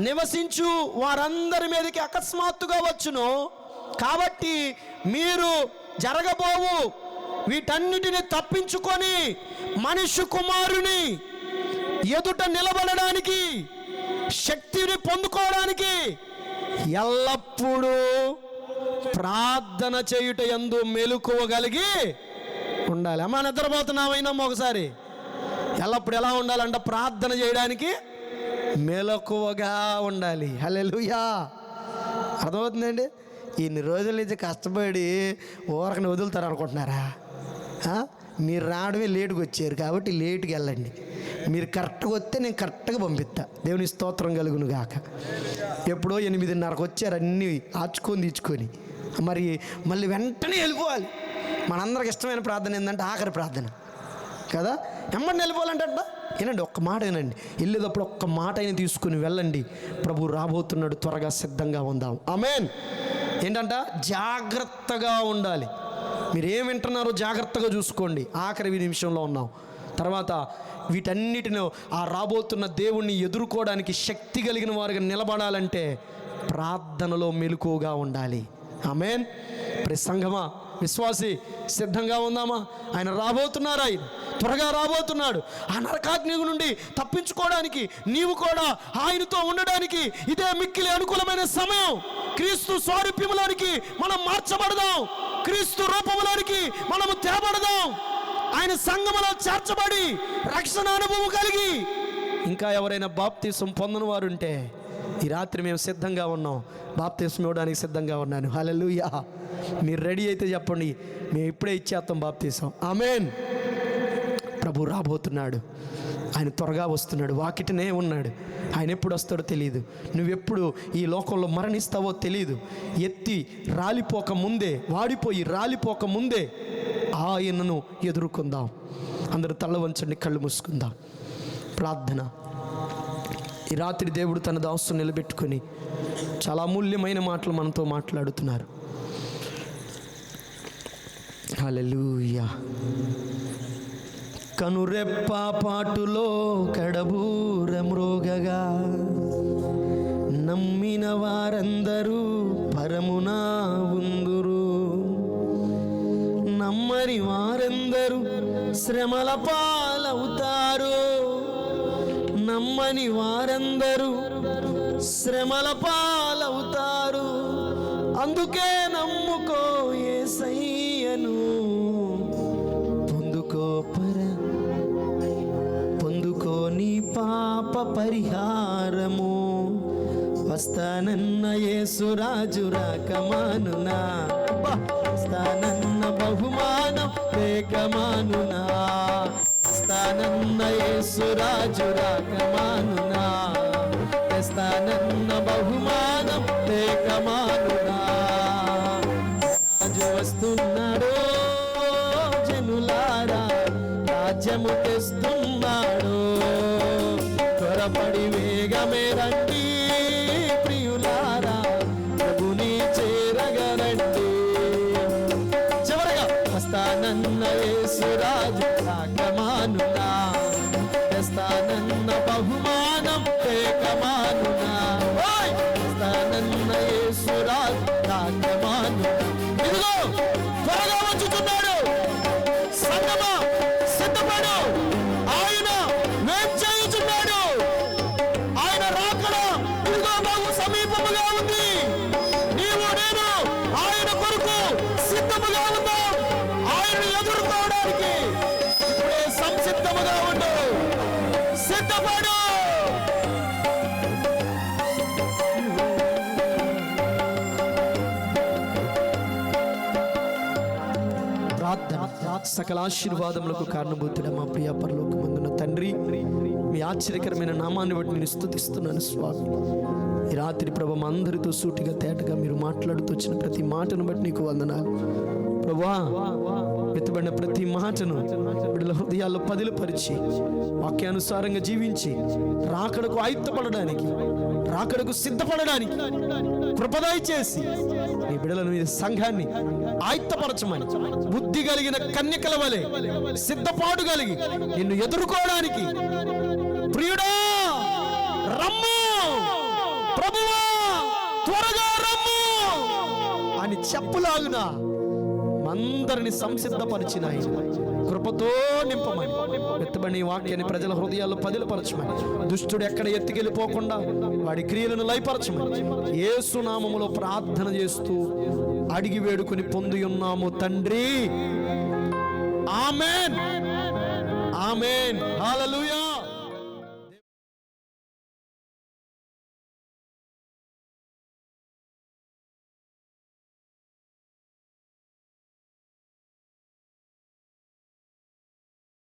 నివసించు వారందరి మీదకి అకస్మాత్తుగా వచ్చును. కాబట్టి మీరు జరగబోవు వీటన్నిటిని తప్పించుకొని మనుష్య కుమారుని ఎదుట నిలబడడానికి, శక్తిని పొందుకోవడానికి ఎల్లప్పుడూ ప్రార్థన చేయుట యందు మెలకువగలిగి ఉండాలి. అమ్మా నిద్రపోతున్నామైనా ఒకసారి ఎల్లప్పుడు ఎలా ఉండాలంట? ప్రార్థన చేయడానికి మెలకువగా ఉండాలి. హల్లెలూయా. అర్థమవుతుందండి? ఇన్ని రోజుల నుంచి కష్టపడి ఊరకని వదులుతారు అనుకుంటున్నారా? మీరు రావడమే లేటుగా వచ్చారు కాబట్టి లేటుగా వెళ్ళండి. మీరు కరెక్ట్గా వస్తే నేను కరెక్ట్గా పంపిస్తా. దేవుని స్తోత్రం కలుగును గాక. ఎప్పుడో 8:30కు వచ్చారు, అన్నీ ఆచుకొని తీర్చుకొని, మరి మళ్ళీ వెంటనే వెళ్ళిపోవాలి. మనందరికి ఇష్టమైన ప్రార్థన ఏంటంటే ఆఖరి ప్రార్థన కదా. ఎమ్మడిని వెళ్ళిపోవాలంటే వినండి, ఒక్క మాట వినండి. వెళ్ళేటప్పుడు ఒక్క మాట అయినా తీసుకుని వెళ్ళండి. ప్రభు రాబోతున్నాడు, త్వరగా సిద్ధంగా ఉందాం. ఆమేన్. ఏంటంట? జాగ్రత్తగా ఉండాలి. మీరు ఏం వింటున్నారో జాగ్రత్తగా చూసుకోండి. ఆఖరి నిమిషంలో ఉన్నాం. తర్వాత వీటన్నిటిని రాబోతున్న దేవుణ్ణి ఎదుర్కోవడానికి శక్తి కలిగిన వారుగా నిలబడాలంటే ప్రార్థనలో మెలకువగా ఉండాలి. ఆమేన్. ప్రతి సంఘమా, విశ్వాసి సిద్ధంగా ఉందామా? ఆయన రాబోతున్నారు, ఆయన త్వరగా రాబోతున్నాడు. ఆ నరకాగ్ని నుండి తప్పించుకోవడానికి నీవు కూడా ఆయనతో ఉండడానికి ఇదే మిక్కిలి అనుకూలమైన సమయం. క్రీస్తు స్వరూపంలోనికి మనం మార్చబడదాం, క్రీస్తు రూపంలోనికి మనము తేబడదాం, ఆయన సంఘములో చేర్చబడి రక్షణ అనుభవం కలిగి. ఇంకా ఎవరైనా బాప్తీసం పొందని వారు ఉంటే ఈ రాత్రి మేము సిద్ధంగా ఉన్నాం, బాప్తీసం ఇవ్వడానికి సిద్ధంగా ఉన్నాను. హల్లెలూయా. మీరు రెడీ అయితే చెప్పండి, మేము ఇప్పుడే ఇచ్చేస్తాం బాప్తీసం. ఆమేన్. ప్రభు రాబోతున్నాడు, ఆయన త్వరగా వస్తున్నాడు, వాకిటనే ఉన్నాడు. ఆయన ఎప్పుడు వస్తాడో తెలియదు, నువ్వెప్పుడు ఈ లోకంలో మరణిస్తావో తెలియదు. ఎత్తి రాలిపోక ముందే, వాడిపోయి రాలిపోక ముందే ఆయనను ఎదుర్కొందాం. అందరూ తల వంచండి, కళ్ళు మూసుకుందాం. ప్రార్థన. ఈ రాత్రి దేవుడు తన దాసుని నిలబెట్టుకొని చాలా అమూల్యమైన మాటలు మనతో మాట్లాడుతున్నారు. హల్లెలూయా. కనురెప్ప పాటులో కడబూర మ్రోగగా నమ్మిన వారందరూ పరమున ఉందురు, నమ్మని వారందరూ శ్రమల పాలవుతారు, నమ్మని వారందరూ శ్రమల పాలవుతారు. అందుకే నమ్ముకో యేసయ్యను, పొందుకో నీ పాప పరిహారము. వస్తానన్న యేసురాజు రాకమానునా, వస్తానన్న బహుమానం లేకమానునా, వస్తానన్న యేసురాజు రాకమానునా, వస్తానన్న బహుమానం లేకమానునా. రాజు వస్తున్నాడు జనులారా, రాజ్యము తెస్తున్నాడు, త్వరపడి వేగమే రండి ప్రియులారా, ప్రభుని చేరగరండి. చివరగా వస్తానన్న యేసురాజు రాకమానునా, తెస్తానన్న బహుమానం లేకమానునా, వస్తానన్న యేసురాజు రాకమానునా. ఇదిగో త్వరగా వచ్చుచున్నాడు, సంగమా సిద్ధపడు, ఆయన వేచి చేయుచున్నాడు, ఆయన రాకడ ఇదిగో బహు సమీపముగా ఉంది. నీవు నేను ఆయన కొరకు సిద్ధముగా ఉందాం, ఆయన ఎదుర్కోవడానికి ఇప్పుడే సంసిద్ధముగా ఉండు, సిద్ధపడు. సకల ఆశీర్వాదములకు కారణభూతుడ మా ప్రియ పరలోకమందున తండ్రి, మీ ఆశ్చర్యకరమైన నామాన్ని బట్టి నేను స్తుతిస్తున్నాను స్వామి. ఈ రాత్రి ప్రభు మా అందరితో సూటిగా తేటగా మీరు మాట్లాడుతూ వచ్చిన ప్రతి మాటను బట్టి నీకు వందనాలు ప్రభువా. వెతుబడిన ప్రతి మాటను బిడ్డల హృదయాల్లో పదిలపరిచి వాక్యానుసారంగా జీవించి రాకడకు ఆయుత్తపడడానికి, రాకడకు సిద్ధపడడానికి కృపదయ చేసి నీ బిడ్డలను, నీ సంఘాన్ని ఆయుత్తపరచమని బుద్ధి కలిగిన కన్యకల వలె సిద్ధపాటు కలిగి నిన్ను ఎదుర్కోవడానికి ప్రియుడా రమ్ము, ప్రభువా త్వరగా రమ్ము అని చెప్పులాగునా అందరిని సంసిద్ధపరిచిన కృపతో నింపమని, ఎత్తబడి వాక్యాన్ని ప్రజల హృదయాల్లో పదిలపరచమని, దుష్టుడు ఎక్కడ ఎత్తుకెళ్ళిపోకుండా వాడి క్రియలను లయపరచమని యేసు నామములో ప్రార్థన చేస్తూ అడిగి వేడుకొని పొంది ఉన్నాము తండ్రి. ఆమేన్, ఆమేన్, హల్లెలూయా.